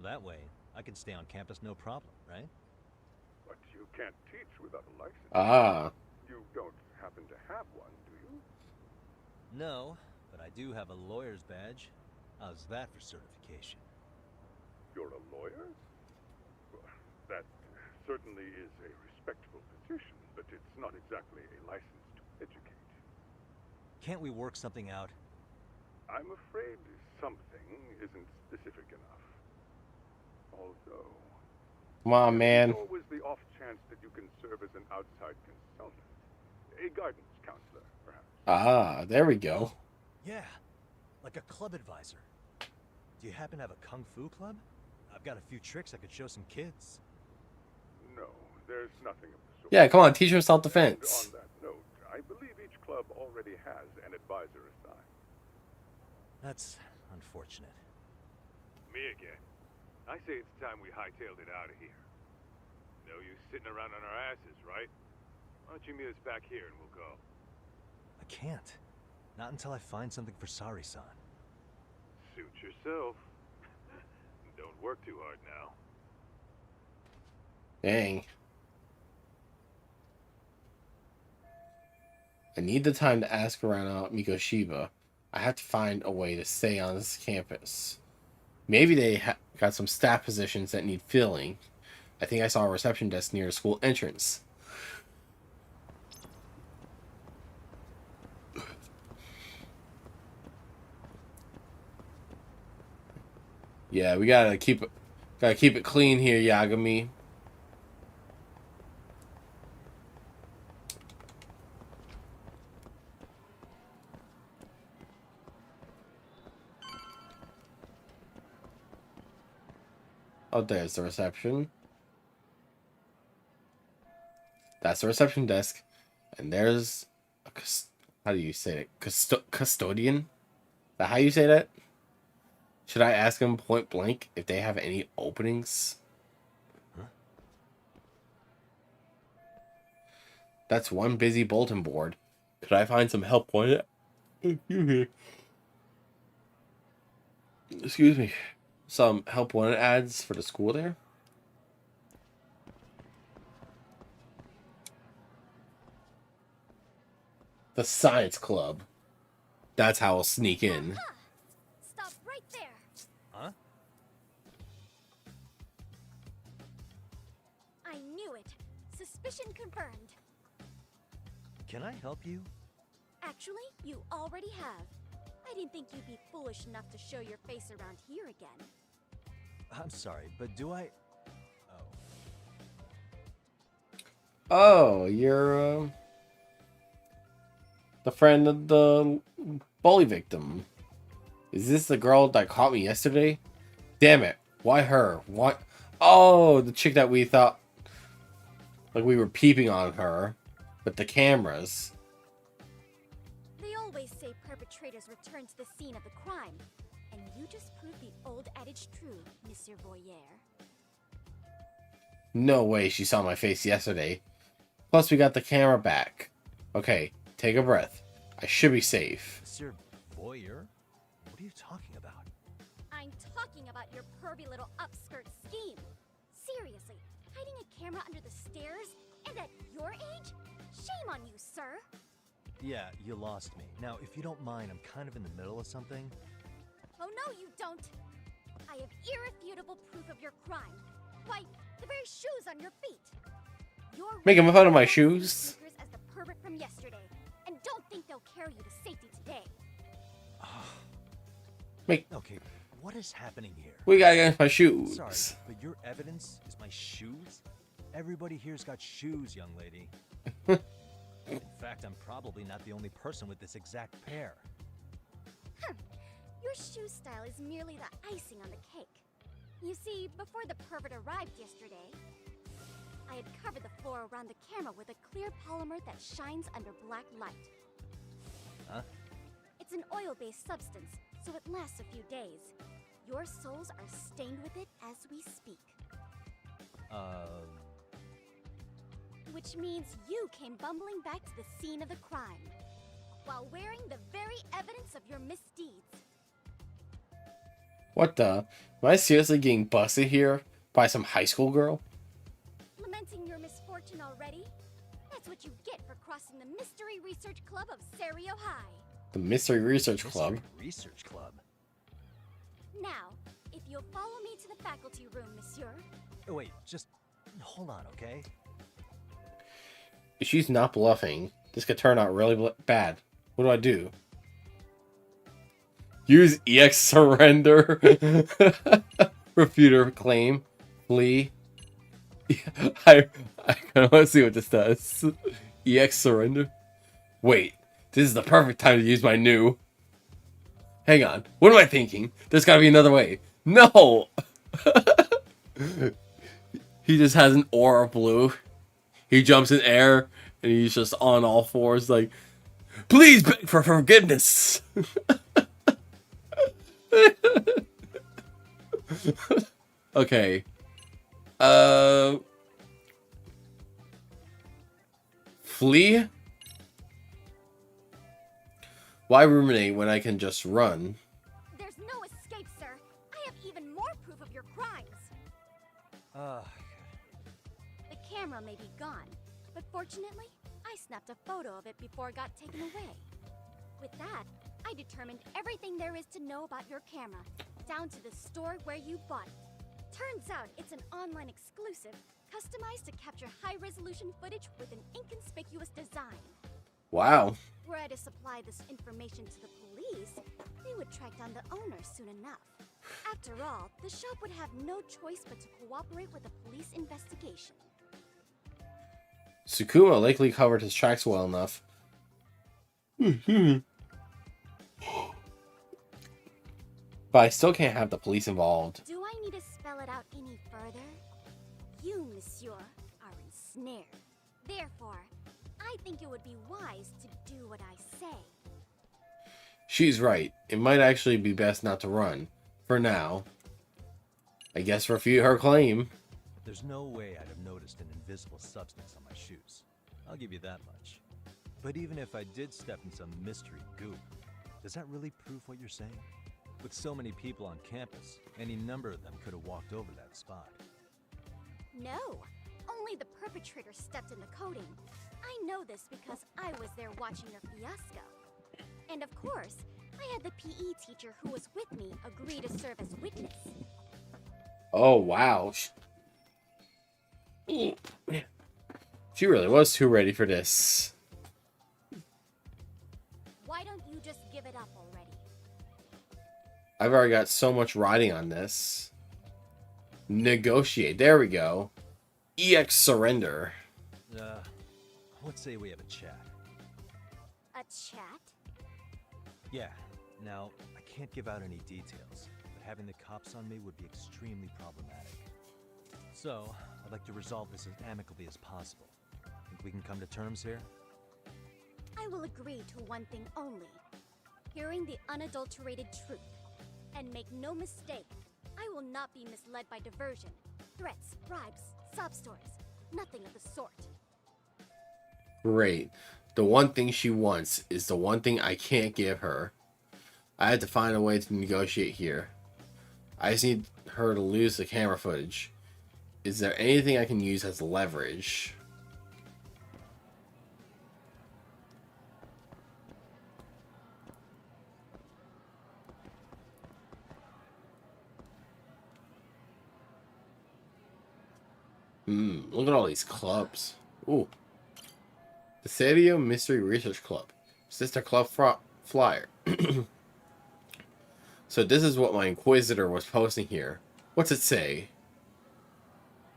That way, I can stay on campus no problem, right? But you can't teach without a license. Ah. You don't happen to have one, do you? No, but I do have a lawyer's badge. How's that for certification? You're a lawyer? Well, that certainly is a respectable position, but it's not exactly a license to educate. Can't we work something out? I'm afraid something isn't specific enough. Although... Come on, man. There's always the off chance that you can serve as an outside consultant. A guidance counselor, perhaps. Ah, there we go. Yeah, like a club advisor. Do you happen to have a kung fu club? I've got a few tricks I could show some kids. No, there's nothing of the sort. Yeah, come on, teach him And self-defense. on that note, I believe each club already has an advisor assigned. That's unfortunate. Me again. I say it's time we hightailed it out of here. No use sitting around on our asses, right? Why don't you meet us back here and we'll go? I can't. Not until I find something for Sari-san. Suit yourself. Don't work too hard now. Dang. I need the time to ask around Mikoshiba. I have to find a way to stay on this campus. Maybe they got some staff positions that need filling. I think I saw a reception desk near the school entrance. Yeah, we gotta keep it clean here, Yagami. Oh, there's the reception. That's the reception desk. And there's a how do you say it? Custodian? Is that how you say that? Should I ask them point blank if they have any openings? Huh? That's one busy bulletin board. Could I find some help on it? Excuse me. Some help wanted ads for the school there? The science club. That's how I'll sneak in. Stop right there. Huh? I knew it. Suspicion confirmed. Can I help you? Actually, you already have. I didn't think you'd be foolish enough to show your face around here again. I'm sorry, but do I... Oh, you're the friend of the bully victim. Is this the girl that caught me yesterday? Damn it. Why her? What? Oh, the chick that we thought like we were peeping on her with the cameras. always say perpetrators return to the scene of the crime. And you just proved the old adage true, Monsieur Voyeur. No way she saw my face yesterday. Plus, we got the camera back. Okay, take a breath. I should be safe. Monsieur Voyeur? What are you talking about? I'm talking about your pervy little upskirt scheme. Seriously, hiding a camera under the stairs? And at your age? Shame on you, sir. Yeah, you lost me. Now, if you don't mind, I'm kind of in the middle of something. Oh no, you don't! I have irrefutable proof of your crime. Why, the very shoes on your feet. You're Making fun of my shoes? sneakers as the pervert from yesterday, and don't think they'll carry you to safety today. Okay, what is happening here? We gotta get my shoes. Sorry, but your evidence is my shoes? Everybody here's got shoes, young lady. In fact, I'm probably not the only person with this exact pair. Your shoe style is merely the icing on the cake. You see, before the pervert arrived yesterday, I had covered the floor around the camera with a clear polymer that shines under black light. Huh? It's an oil-based substance, so it lasts a few days. Your soles are stained with it as we speak. Which means you came bumbling back to the scene of the crime, while wearing the very evidence of your misdeeds. What the? Am I seriously getting busted here by some high school girl? Lamenting your misfortune already? That's what you get for crossing the Mystery Research Club of Serio High. The Mystery Research Club? Research Club? Now, if you'll follow me to the faculty room, monsieur. Oh, wait, just hold on, okay? If she's not bluffing, this could turn out really bad. What do I do? Use EX surrender. Refuter claim. Flee. I kind of want to see what this does. EX surrender. Wait, this is the perfect time to use my new. Hang on. What am I thinking? There's got to be another way. No! He just has an aura blue. He jumps in air and he's just on all fours like, please beg for forgiveness. Okay. Flee? Why ruminate when I can just run? There's no escape, sir. I have even more proof of your crimes. The camera may be gone, but fortunately, I snapped a photo of it before it got taken away. With that, I determined everything there is to know about your camera, down to the store where you bought it. Turns out it's an online exclusive, customized to capture high-resolution footage with an inconspicuous design. Wow. Were I to supply this information to the police, they would track down the owner soon enough. After all, the shop would have no choice but to cooperate with the police investigation. Sukuma likely covered his tracks well enough. But I still can't have the police involved. Do I need to spell it out any further? You, monsieur, are ensnared. Therefore, I think it would be wise to do what I say. She's right. It might actually be best not to run. For now. I guess refute her claim. There's no way I'd have noticed an invisible substance on my shoes. I'll give you that much. But even if I did step in some mystery goop, does that really prove what you're saying? With so many people on campus, any number of them could have walked over that spot. No, only the perpetrator stepped in the coating. I know this because I was there watching your fiasco. And of course, I had the PE teacher who was with me agree to serve as witness. Oh, wow. She really was too ready for this. Why don't you just give it up already? I've already got so much riding on this. Negotiate. There we go. EX surrender. Let's say we have a chat. A chat? Yeah. Now, I can't give out any details, but having the cops on me would be extremely problematic. So, I'd like to resolve this as amicably as possible. Think we can come to terms here? I will agree to one thing only. hearing the unadulterated truth. And make no mistake, I will not be misled by diversion, threats, bribes, sob stories. Nothing of the sort. Great. The one thing she wants is the one thing I can't give her. I had to find a way to negotiate here. I just need her to lose the camera footage. Is there anything I can use as leverage? Look at all these clubs. Ooh. The Sadio Mystery Research Club. Sister Club flyer. So this is what my Inquisitor was posting here. What's it say?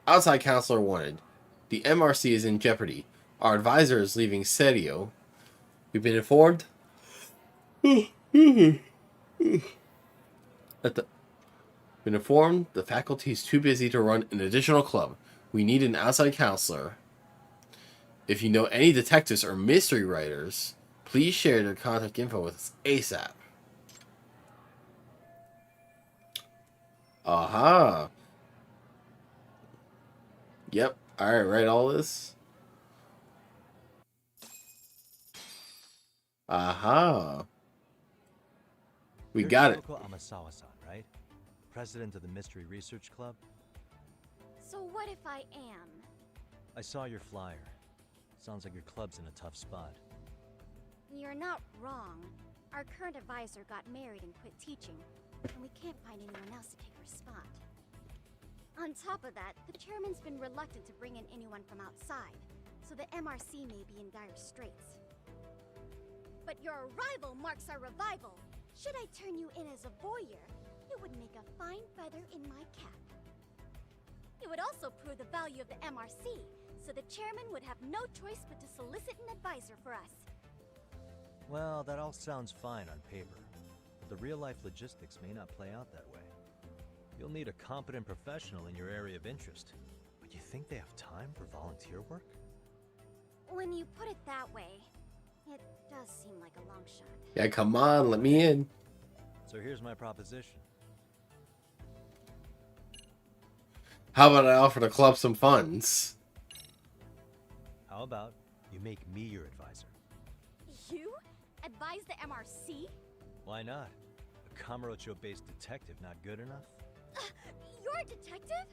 Outside counselor wanted. The MRC is in jeopardy. Our advisor is leaving Sadio. We've been informed the faculty is too busy to run an additional club. We need an outside counselor. If you know any detectives or mystery writers, please share their contact info with us ASAP. Aha. Yep. Alright, write all this. Aha. We got it. You're Amasawa-san, right? President of the Mystery Research Club? So what if I am? I saw your flyer. Sounds like your club's in a tough spot. You're not wrong. Our current advisor got married and quit teaching, and we can't find anyone else to take her spot. On top of that, the chairman's been reluctant to bring in anyone from outside, so the MRC may be in dire straits. But your arrival marks our revival. Should I turn you in as a voyeur, it would make a fine feather in my cap. It would also prove the value of the MRC, so the chairman would have no choice but to solicit an advisor for us. Well, that all sounds fine on paper, but the real-life logistics may not play out that way. You'll need a competent professional in your area of interest, but you think they have time for volunteer work? When you put it that way, it does seem like a long shot. Yeah, come on, let me in. So here's my proposition. How about I offer the club some funds? How about you make me your advisor? You? Advise the MRC? Why not? A Kamurocho-based detective not good enough? You're a detective?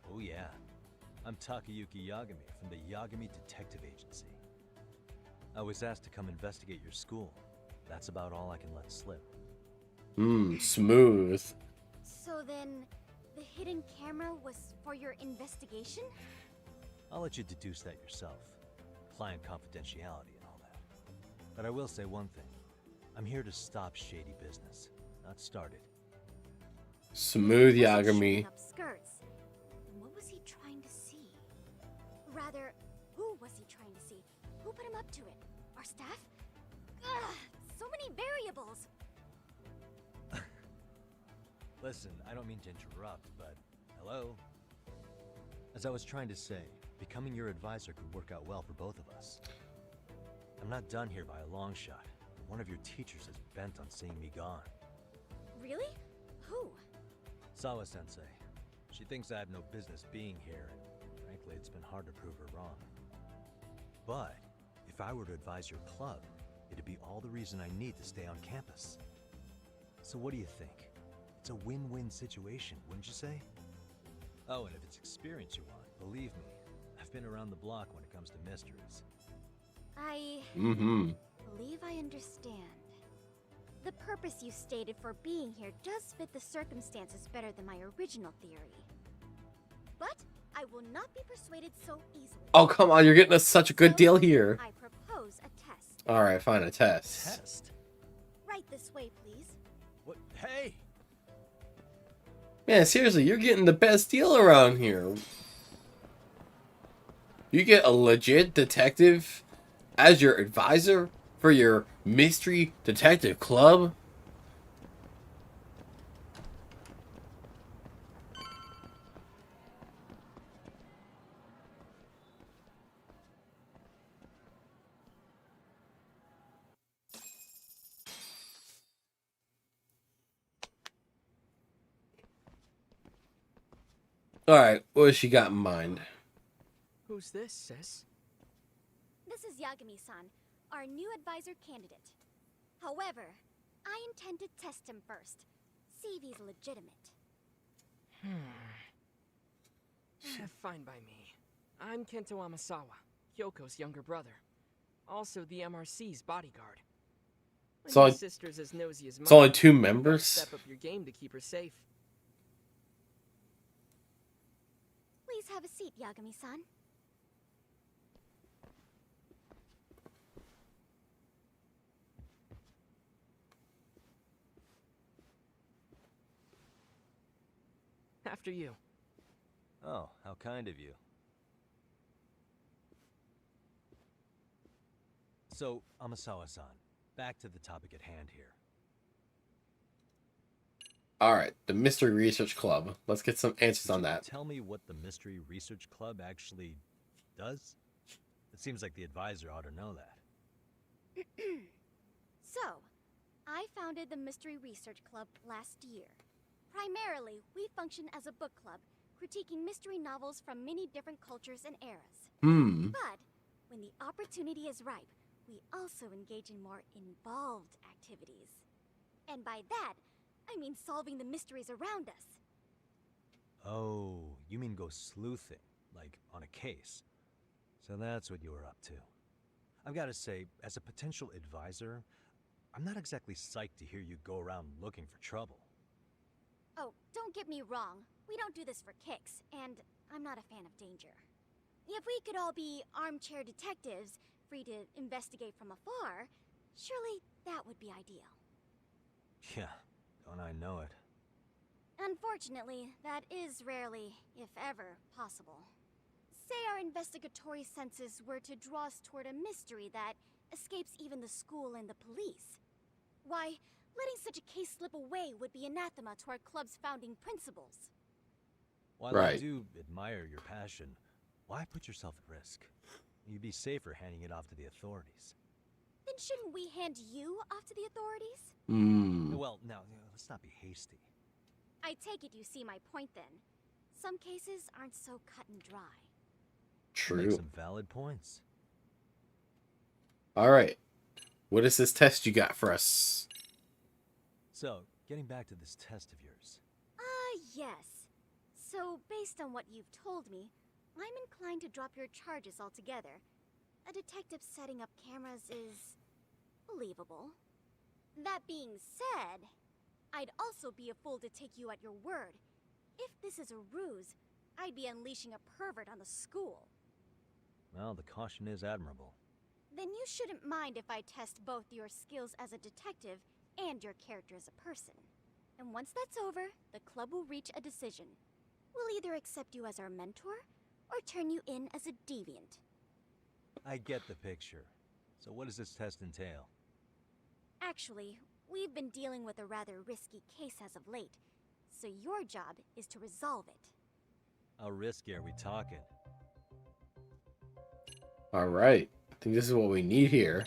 Oh yeah. I'm Takayuki Yagami from the Yagami Detective Agency. I was asked to come investigate your school. That's about all I can let slip. Smooth. So then, the hidden camera was for your investigation? I'll let you deduce that yourself. Client confidentiality and all that. But I will say one thing. I'm here to stop shady business, not start it. Smooth Yagami. Up skirts. What was he trying to see? Rather, who was he trying to see? Who put him up to it? Our staff? Ugh, so many variables. Listen, I don't mean to interrupt, but hello? As I was trying to say, becoming your advisor could work out well for both of us. I'm not done here by a long shot. One of your teachers is bent on seeing me gone. Really? Who? Sawa-sensei. She thinks I have no business being here, and frankly, it's been hard to prove her wrong. But if I were to advise your club, it'd be all the reason I need to stay on campus. So what do you think? It's a win-win situation, wouldn't you say? Oh, and if it's experience you want, believe me, I've been around the block when it comes to mysteries. I believe I understand. The purpose you stated for being here does fit the circumstances better than my original theory. But I will not be persuaded so easily. Oh, come on, you're getting us such a good deal here. I propose a test. Alright, fine, a test. Test? Right this way, please. What? Hey! Man, seriously, you're getting the best deal around here. You get a legit detective as your advisor for your mystery detective club? Alright, what has she got in mind? Who's this, sis? This is Yagami-san, our new advisor candidate. However, I intend to test him first. See if he's legitimate. Fine by me. I'm Kento Amasawa, Kyoko's younger brother. Also the MRC's bodyguard. So My sister's as nosy as it's only mine. 2 You gotta members? Step up your game to keep her safe. Please have a seat, Yagami-san. After you. Oh, how kind of you. So, Amasawa-san, back to the topic at hand here. Alright, the Mystery Research Club. Let's get some answers on that. Tell me what the Mystery Research Club actually does? It seems like the advisor ought to know that. So, I founded the Mystery Research Club last year. Primarily, we function as a book club, critiquing mystery novels from many different cultures and eras. But, when the opportunity is ripe, we also engage in more involved activities. And by that, I mean solving the mysteries around us. Oh, you mean go sleuthing, like on a case. So that's what you were up to. I've got to say, as a potential advisor, I'm not exactly psyched to hear you go around looking for trouble. Oh, don't get me wrong. We don't do this for kicks, and I'm not a fan of danger. If we could all be armchair detectives, free to investigate from afar, surely that would be ideal. Yeah, don't I know it. Unfortunately, that is rarely, if ever, possible. Say our investigatory senses were to draw us toward a mystery that escapes even the school and the police. Why, letting such a case slip away would be anathema to our club's founding principles. While I do admire your passion, why put yourself at risk? You'd be safer handing it off to the authorities. Then shouldn't we hand you off to the authorities? Well, now, let's not be hasty. I take it you see my point then. Some cases aren't so cut and dry. You make some valid points. Alright. What is this test you got for us? So, getting back to this test of yours. Yes. So, based on what you've told me, I'm inclined to drop your charges altogether. A detective setting up cameras is believable. That being said, I'd also be a fool to take you at your word. If this is a ruse, I'd be unleashing a pervert on the school. Well, the caution is admirable. Then you shouldn't mind if I test both your skills as a detective and your character as a person. And once that's over, the club will reach a decision. We'll either accept you as our mentor, or turn you in as a deviant. I get the picture. So what does this test entail? Actually, we've been dealing with a rather risky case as of late, so your job is to resolve it. How risky are we talking? Alright. I think this is what we need here.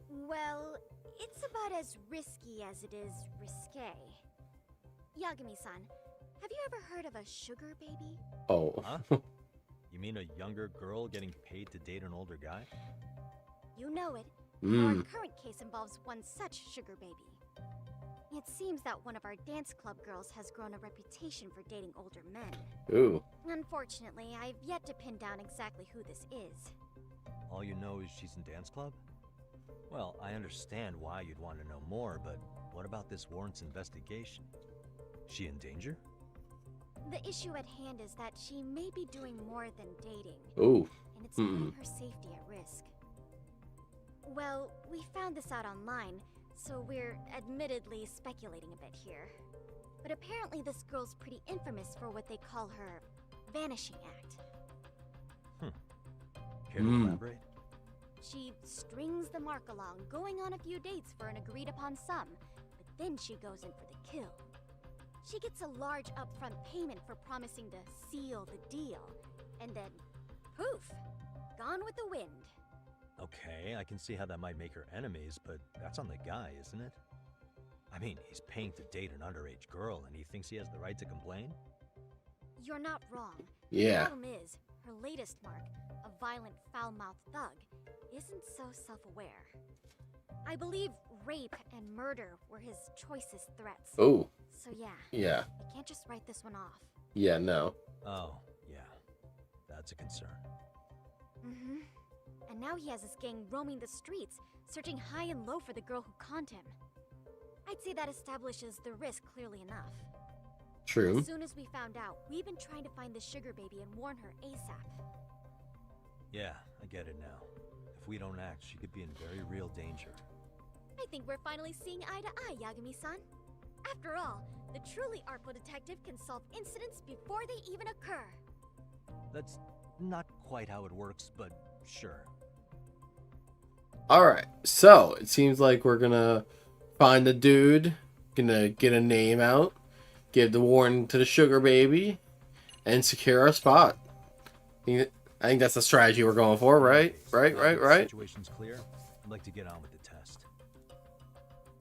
Well, it's about as risky as it is risque. Yagami-san, have you ever heard of a sugar baby? Oh. Huh? You mean a younger girl getting paid to date an older guy? You know it. Our current case involves one such sugar baby. It seems that one of our dance club girls has grown a reputation for dating older men. Ooh. Unfortunately, I've yet to pin down exactly who this is. All you know is she's in dance club? Well, I understand why you'd want to know more, but what about this warrants investigation? She in danger? The issue at hand is that she may be doing more than dating. Ooh. And it's putting her safety at risk. Well, we found this out online, so we're admittedly speculating a bit here. But apparently this girl's pretty infamous for what they call her vanishing act. Care to elaborate? She strings the mark along, going on a few dates for an agreed upon sum, but then she goes in for the kill. She gets a large upfront payment for promising to seal the deal, and then, poof, gone with the wind. Okay, I can see how that might make her enemies, but that's on the guy, isn't it? I mean, he's paying to date an underage girl, and he thinks he has the right to complain? You're not wrong. Yeah. The problem is, her latest mark, a violent, foul-mouthed thug, isn't so self-aware. I believe rape and murder were his choicest threats. Oh. So yeah. Yeah. I can't just write this one off. Yeah, no. Oh, yeah. That's a concern. Mm-hmm. And now he has his gang roaming the streets, searching high and low for the girl who conned him. I'd say that establishes the risk clearly enough. True. As soon as we found out, we've been trying to find the sugar baby and warn her ASAP. Yeah, I get it now. If we don't act, she could be in very real danger. I think we're finally seeing eye to eye, Yagami-san. After all, the truly artful detective can solve incidents before they even occur. That's not quite how it works, but sure. Alright, so it seems like we're gonna find the dude, gonna get a name out, give the warning to the sugar baby, and secure our spot. I think that's the strategy we're going for, right? Right. The situation's clear. I'd like to get on with the test.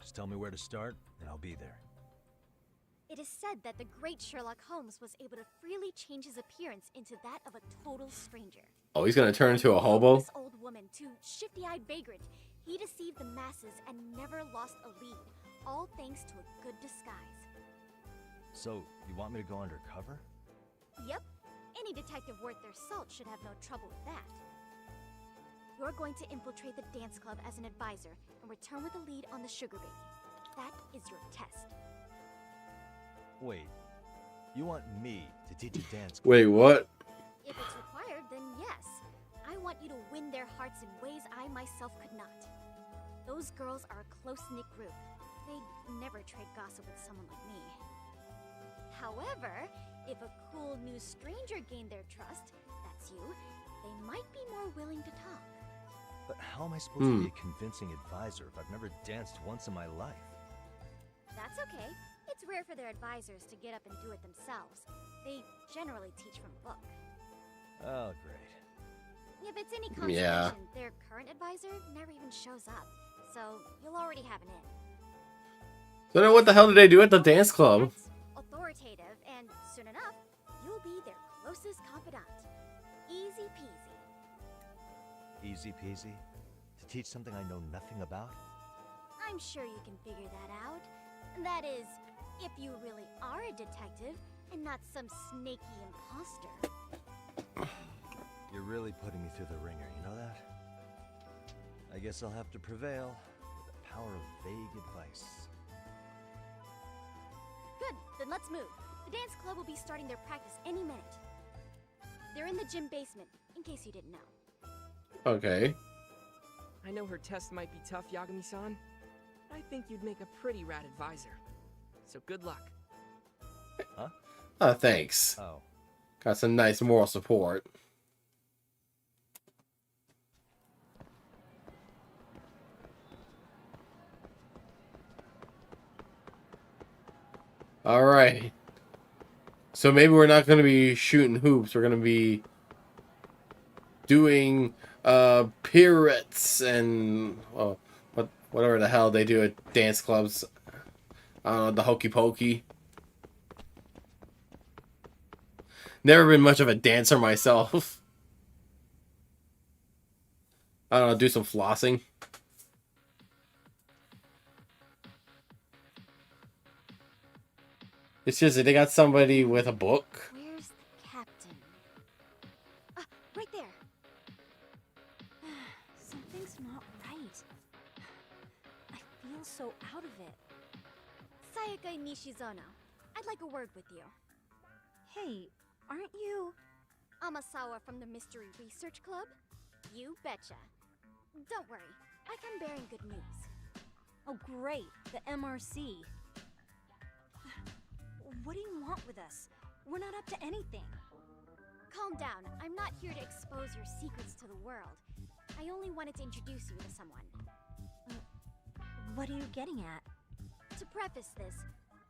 Just tell me where to start, and I'll be there. It is said that the great Sherlock Holmes was able to freely change his appearance into that of a total stranger. Oh, he's gonna turn into a hobo? This old woman to shifty-eyed vagrant, he deceived the masses and never lost a lead, all thanks to a good disguise. So, you want me to go undercover? Yep, any detective worth their salt should have no trouble with that. You're going to infiltrate the dance club as an advisor and return with a lead on the sugar baby. That is your test. Wait, you want me to teach a dance? Wait, what? If it's required, then yes. I want you to win their hearts in ways I myself could not. Those girls are a close-knit group. They'd never trade gossip with someone like me. However, if a cool new stranger gained their trust, that's you, they might be more willing to talk. But how am I supposed to be a convincing advisor if I've never danced once in my life? That's okay. It's rare for their advisors to get up and do it themselves. They generally teach from book. Oh, great. If it's any consolation, their current advisor never even shows up, so you'll already have an in. So then what the hell did they do at the dance club? That's authoritative, and soon enough, you'll be their closest confidant. Easy peasy. Easy peasy? To teach something I know nothing about? I'm sure you can figure that out. That is, if you really are a detective and not some snaky imposter. You're really putting me through the ringer, you know that? I guess I'll have to prevail with the power of vague advice. Good, then let's move. The dance club will be starting their practice any minute. They're in the gym basement, in case you didn't know. Okay. I know her test might be tough, Yagami-san. I think you'd make a pretty rad advisor. So good luck. Huh? Oh, thanks. Oh. Got some nice moral support. Alright. So maybe we're not going to be shooting hoops. We're going to be doing pirouettes and whatever the hell they do at dance clubs. I don't know, the hokey pokey. Never been much of a dancer myself. I don't know, do some flossing. It's just that they got somebody with a book. Where's the captain? Right there. Something's not right. I feel so out of it. Sayaka Nishizono, I'd like a word with you. Hey, aren't you... Amasawa from the Mystery Research Club? You betcha. Don't worry, I come bearing good news. Oh great, the MRC. What do you want with us? We're not up to anything. Calm down, I'm not here to expose your secrets to the world. I only wanted to introduce you to someone. What are you getting at? To preface this,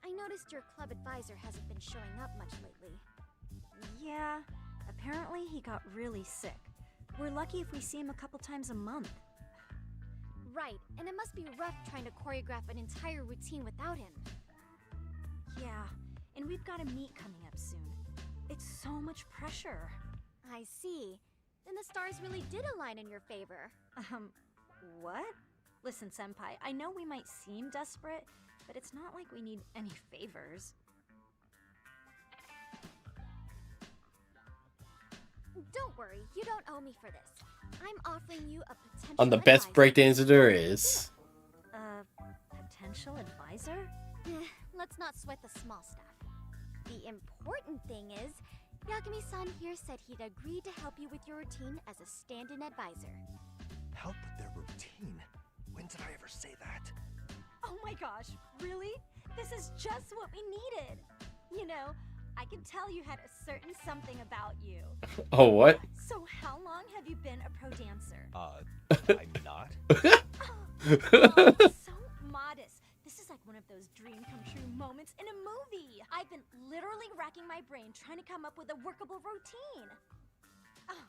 I noticed your club advisor hasn't been showing up much lately. Yeah, apparently he got really sick. We're lucky if we see him a couple times a month. Right, and it must be rough trying to choreograph an entire routine without him. Yeah, and we've got a meet coming up soon. It's so much pressure. I see. Then the stars really did align in your favor. What? Listen, Senpai, I know we might seem desperate, but it's not like we need any favors. Don't worry, you don't owe me for this. I'm offering you a potential I'm the best advisor. breakdancer there is. Potential advisor? Let's not sweat the small stuff. The important thing is, Yagami-san here said he'd agreed to help you with your routine as a stand-in advisor. Help with their routine? When did I ever say that? Oh my gosh, really? This is just what we needed. You know, I can tell you had a certain something about you. Oh, what? So how long have you been a pro dancer? I'm not. Oh, so modest. This is like one of those dream come true moments in a movie. I've been literally racking my brain trying to come up with a workable routine. Oh,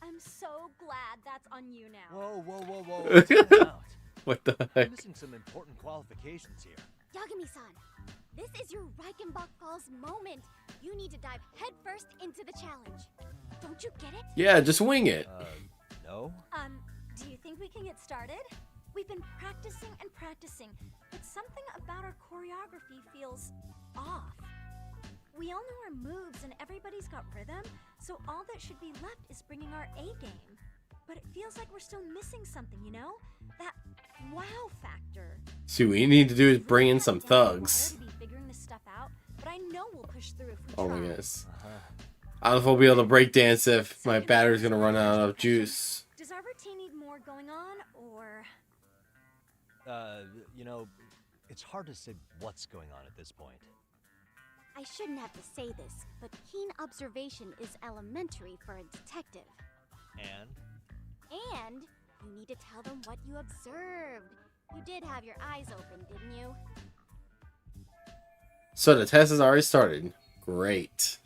I'm so glad that's on you now. Whoa. Time out. What the I'm heck? missing some important qualifications here. Yagami-san, this is your Reichenbach Falls moment. You need to dive headfirst into the challenge. Don't you get it? Yeah, just wing it. No? Do you think we can get started? We've been practicing and practicing, but something about our choreography feels off. We all know our moves and everybody's got rhythm, so all that should be left is bringing our A game. But it feels like we're still missing something, you know? That wow factor. See, what we need to do is bring in some thugs. To be figuring this stuff out, but I know we'll push through if we Oh try. my goodness. I don't know if we'll be able to break dance if my battery's gonna run out of juice. Does our routine need more going on, or... You know, it's hard to say what's going on at this point. I shouldn't have to say this, but keen observation is elementary for a detective. And? And you need to tell them what you observed. You did have your eyes open, didn't you? So the test has already started. Great.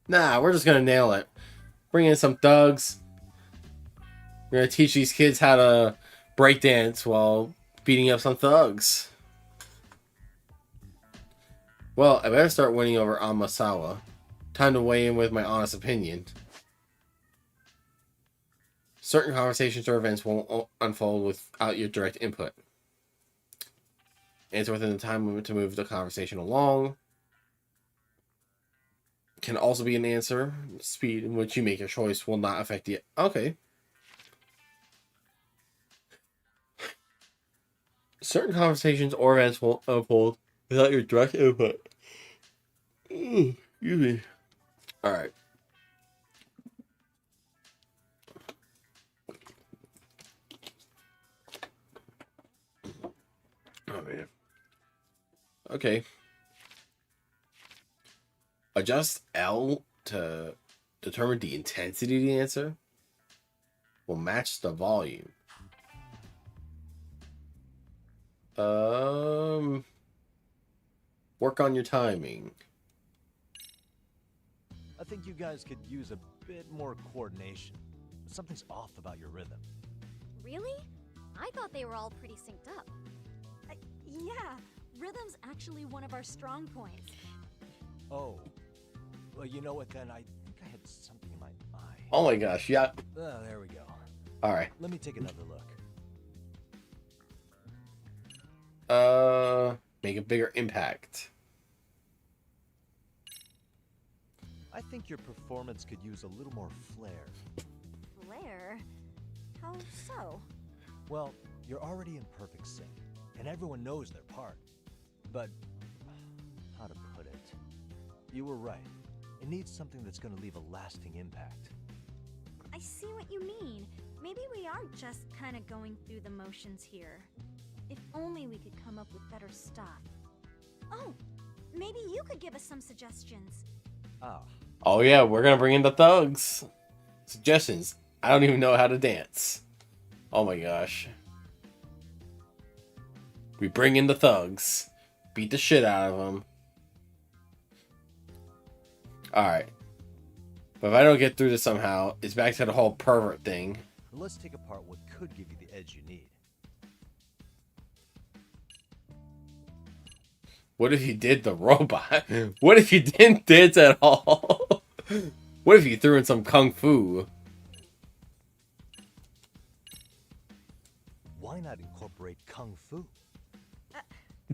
Nah, we're just gonna nail it. Bring in some thugs. We're gonna teach these kids how to breakdance while beating up some thugs. Well, I better start winning over Amasawa. Time to weigh in with my honest opinion. Certain conversations or events won't unfold without your direct input. Answer within the time limit to move the conversation along. Can also be an answer. Speed in which you make your choice will not affect the... Okay. Certain conversations or events won't unfold without your direct input. Excuse me. Alright. Oh, man. Okay. Adjust L to determine the intensity of the answer. Will match the volume. Work on your timing. I think you guys could use a bit more coordination. Something's off about your rhythm. Really? I thought they were all pretty synced up. Yeah, rhythm's actually one of our strong points. Oh. Well, you know what then? I think I had something in my eye. Oh my gosh, yeah. There we go. Alright. Let me take another look. Make a bigger impact. I think your performance could use a little more flair. Flair? How so? Well, you're already in perfect sync, and everyone knows their part. But, how to put it? You were right. It needs something that's going to leave a lasting impact. I see what you mean. Maybe we are just kind of going through the motions here. If only we could come up with better stuff. Oh, maybe you could give us some suggestions. Oh yeah, we're gonna bring in the thugs. Suggestions. I don't even know how to dance. Oh my gosh. We bring in the thugs. Beat the shit out of them. Alright. But if I don't get through this somehow, it's back to the whole pervert thing. Let's take apart what could give you the edge you need. What if you did the robot? What if you didn't dance at all? What if you threw in some kung fu? Why not incorporate kung fu?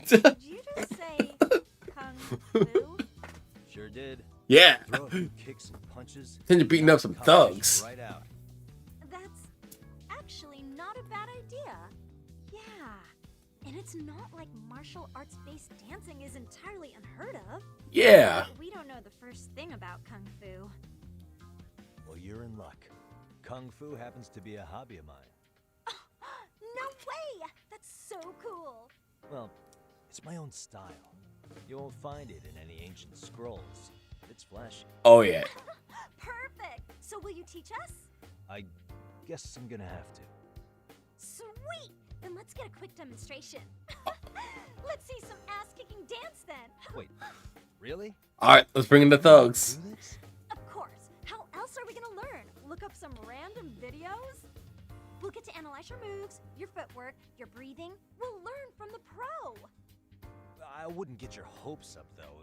Did you just say kung fu? Sure did. Yeah. Throw a few kicks and punches. Then you're beating up some thugs. Right out. That's actually not a bad idea. Yeah. And it's not like martial arts-based dancing is entirely unheard of. Yeah. But we don't know the first thing about kung fu. Well, you're in luck. Kung fu happens to be a hobby of mine. No way! That's so cool. Well, it's my own style. You won't find it in any ancient scrolls. It's flashy. Oh, yeah. Perfect. So will you teach us? I guess I'm gonna have to. Sweet! Then let's get a quick demonstration. Let's see some ass-kicking dance then. Wait, really? Alright, let's bring in the thugs. Of course. How else are we gonna learn? Look up some random videos? We'll get to analyze your moves, your footwork, your breathing. We'll learn from the pro. I wouldn't get your hopes up, though.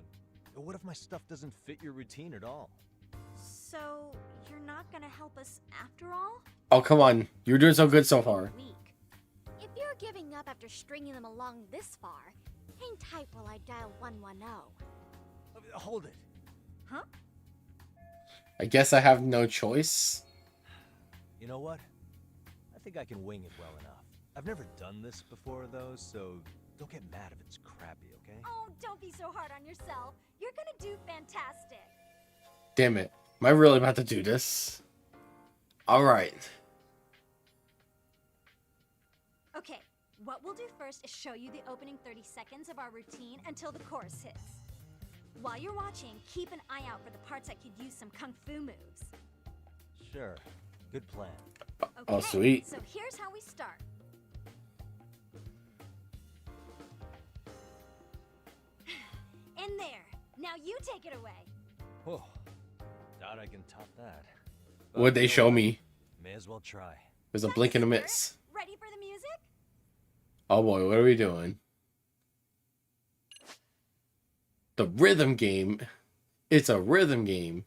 What if my stuff doesn't fit your routine at all? So, you're not gonna help us after all? Oh, come on. You're doing so good so far. If you're giving up after stringing them along this far, hang tight while I dial 110. Hold it. Huh? I guess I have no choice. You know what? I think I can wing it well enough. I've never done this before, though, so don't get mad if it's crappy, okay? Oh, don't be so hard on yourself. You're gonna do fantastic. Damn it. Am I really about to do this? Alright. Okay, what we'll do first is show you the opening 30 seconds of our routine until the chorus hits. While you're watching, keep an eye out for the parts that could use some kung fu moves. Sure. Good plan. Oh, sweet. So here's how we start. In there. Now you take it away. Oh, doubt I can top that. What'd they show me? May as well try. There's a blink and a miss. Ready for the music? Oh boy, what are we doing? The rhythm game. It's a rhythm game.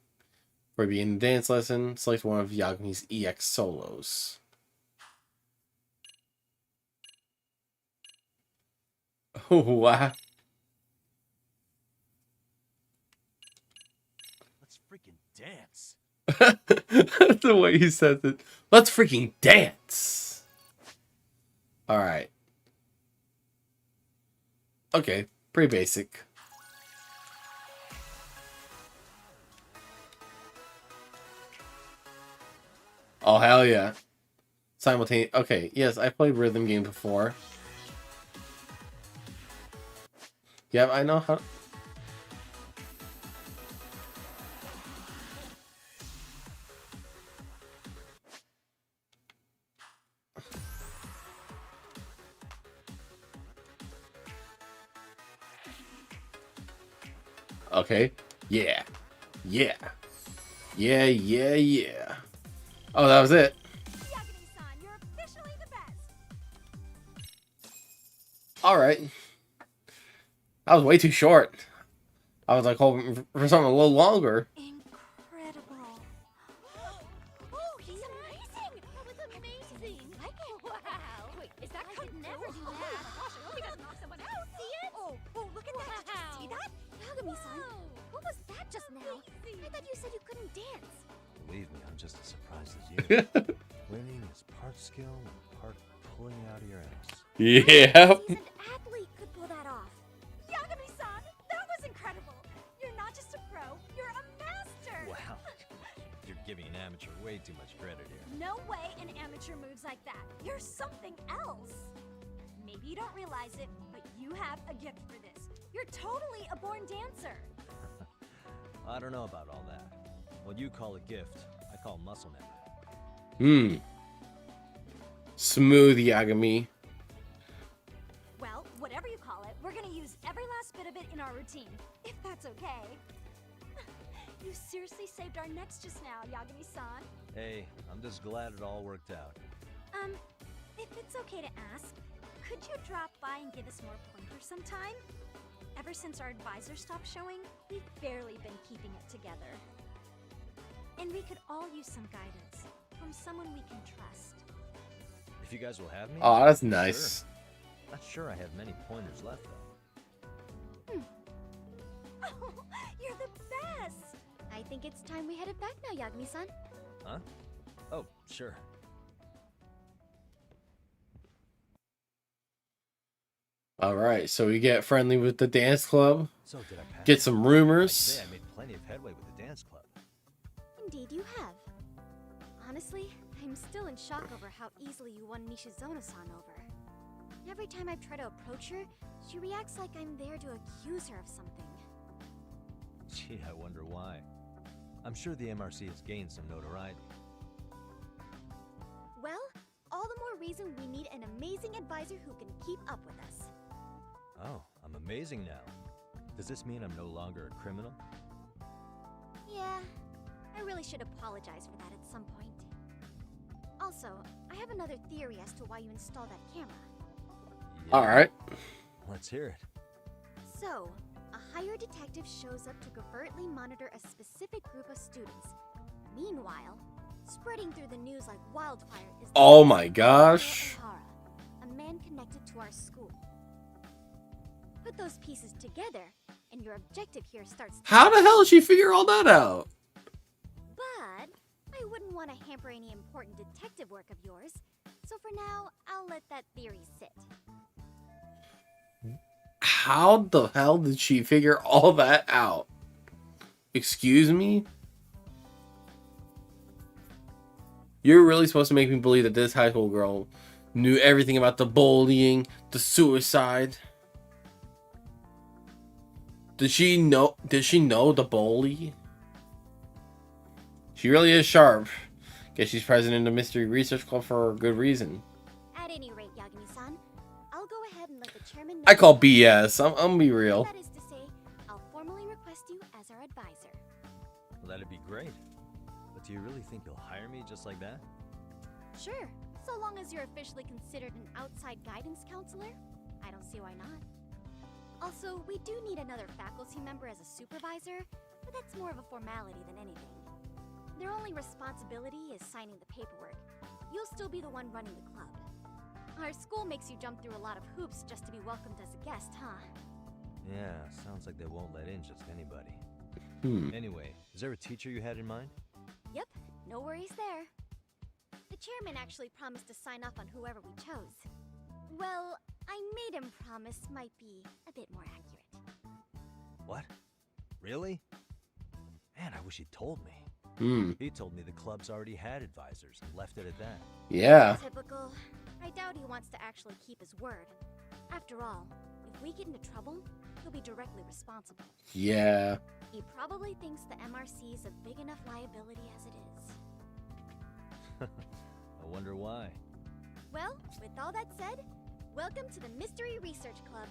For being dance lesson, select one of Yagumi's EX solos. Oh wow. Let's freaking dance. The way he says it. Let's freaking dance. Alright. Okay, pretty basic. Oh, hell yeah. Simultaneous. Okay, yes, I played rhythm game before. Yeah, I know how. Okay. Yeah. Yeah. Yeah, yeah, yeah. Oh, that was it. Yagami-san, you're officially the best. Alright. That was way too short. I was like hoping for something a little longer. Incredible. Oh, he's amazing. That was amazing. Like it? Wow. Wait, is that could never do that. Gosh, I hope he doesn't knock someone out. See it? Oh, look at that. Did you see that? Yagami-san, what was that just now? I thought you said you couldn't dance. Believe me, I'm just as surprised as you. Winning is part skill and part pulling out of your ass. Yeah. An athlete could pull that off. Yagami-san, that was incredible. You're not just a pro, you're a master. Wow. You're giving an amateur way too much credit here. No way an amateur moves like that. You're something else. Maybe you don't realize it, but you have a gift for this. You're totally a born dancer. I don't know about all that. What you call a gift, I call muscle memory. Smooth, Yagami. Well, whatever you call it, we're gonna use every last bit of it in our routine, if that's okay. You seriously saved our necks just now, Yagami-san. Hey, I'm just glad it all worked out. If it's okay to ask, could you drop by and give us more pointers sometime? Ever since our advisor stopped showing, we've barely been keeping it together. And we could all use some guidance from someone we can trust. If you guys will have me. Oh, that's sure. nice. Not sure I have many pointers left though. Oh, you're the best! I think it's time we headed back now, Yagami-san. Huh? Oh, sure. All right, so we get friendly with the dance club. So did I pass? Get some I'd rumors. say I made plenty of headway with the dance club. Indeed you have. Honestly, I'm still in shock over how easily you won Nishizono-san over. Every time I try to approach her, she reacts like I'm there to accuse her of something. Gee, I wonder why. I'm sure the MRC has gained some notoriety. Well, all the more reason we need an amazing advisor who can keep up with us. Oh, I'm amazing now. Does this mean I'm no longer a criminal? Yeah, I really should apologize for that at some point. Also, I have another theory as to why you installed that camera. Yeah. All right. Let's hear it. So, a hired detective shows up to covertly monitor a specific group of students. Meanwhile, spreading through the news like wildfire is the Oh my gosh. Ihara, a man connected to our school. Put those pieces together, and your objective here starts. How the hell did she figure all that out? But I wouldn't want to hamper any important detective work of yours, so for now, I'll let that theory sit. How the hell did she figure all that out? Excuse me? You're really supposed to make me believe that this high school girl knew everything about the bullying, the suicide. Did she know the bully? She really is sharp. Guess she's president of the Mystery Research Club for a good reason. At any rate, Yagami-san, I'll go ahead and let the chairman know. I call BS. I'm gonna be real. That is to say, I'll formally request you as our advisor. Well, that'd be great. But do you really think you'll hire me just like that? Sure, so long as you're officially considered an outside guidance counselor. I don't see why not. Also, we do need another faculty member as a supervisor, but that's more of a formality than anything. Their only responsibility is signing the paperwork. You'll still be the one running the club. Our school makes you jump through a lot of hoops just to be welcomed as a guest, huh? Yeah, sounds like they won't let in just anybody. Anyway, is there a teacher you had in mind? Yep, no worries there. The chairman actually promised to sign off on whoever we chose. Well, I made him promise might be a bit more accurate. What? Really? Man, I wish he'd told me. He told me the club's already had advisors and left it at that. Yeah. Typical. I doubt he wants to actually keep his word. After all, if we get into trouble, he'll be directly responsible. Yeah. He probably thinks the MRC is a big enough liability as it is. I wonder why. Well, with all that said, welcome to the Mystery Research Club.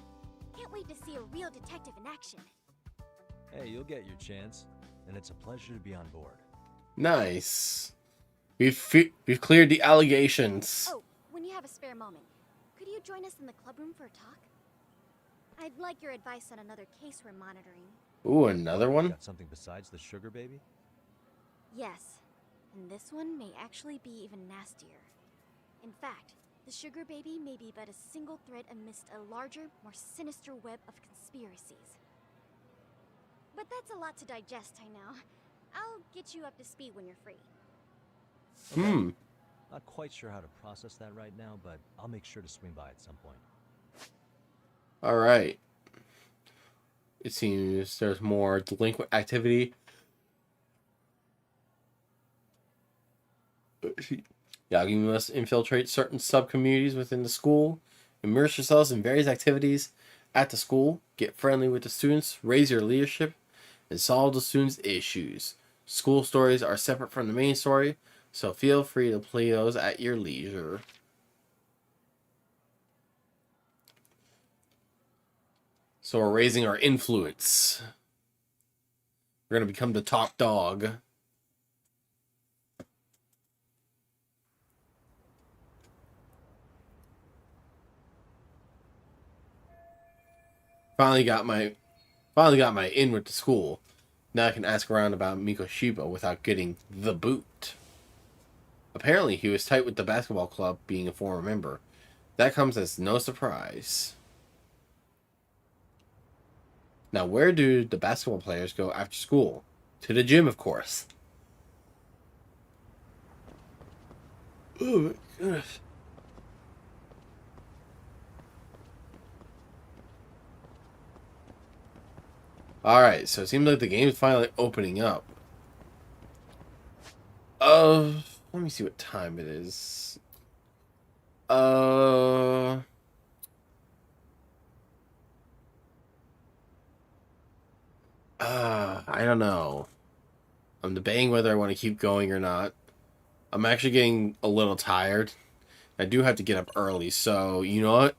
Can't wait to see a real detective in action. Hey, you'll get your chance, and it's a pleasure to be on board. Nice. We've cleared the allegations. Oh, when you have a spare moment, could you join us in the club room for a talk? I'd like your advice on another case we're monitoring. Ooh, another one? Got something besides the sugar baby? Yes, and this one may actually be even nastier. In fact, the sugar baby may be but a single thread amidst a larger, more sinister web of conspiracies. But that's a lot to digest, I know. I'll get you up to speed when you're free. Okay. Not quite sure how to process that right now, but I'll make sure to swing by at some point. All right. It seems there's more delinquent activity. Yagi must infiltrate certain sub-communities within the school, immerse yourselves in various activities at the school, get friendly with the students, raise your leadership, and solve the students' issues. School stories are separate from the main story, so feel free to play those at your leisure. So we're raising our influence. We're going to become the top dog. Finally got my in with the school. Now I can ask around about Mikoshiba without getting the boot. Apparently, he was tight with the basketball club, being a former member. That comes as no surprise. Now, where do the basketball players go after school? To the gym, of course. Oh my goodness. Alright, so it seems like the game's finally opening up. Let me see what time it is. I don't know. I'm debating whether I want to keep going or not. I'm actually getting a little tired. I do have to get up early, so you know what?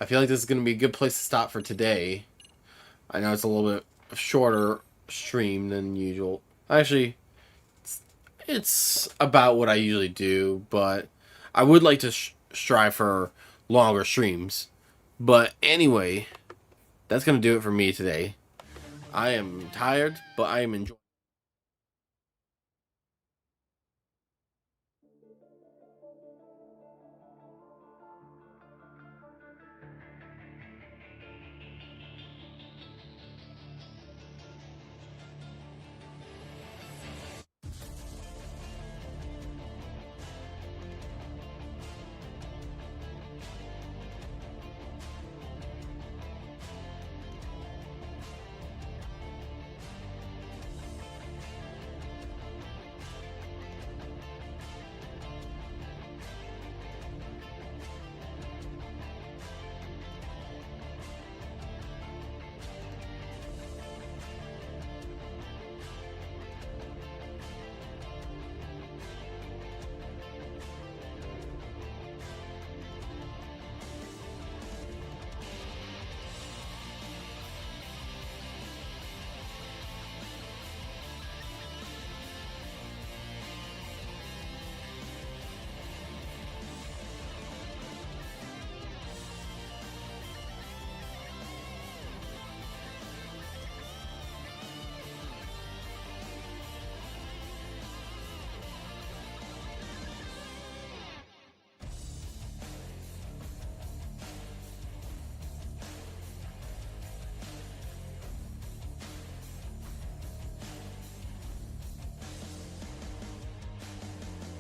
I feel like this is going to be a good place to stop for today. I know it's a little bit shorter stream than usual. Actually, it's about what I usually do, but I would like to strive for longer streams. But anyway, that's going to do it for me today. I am tired, but I am enjoying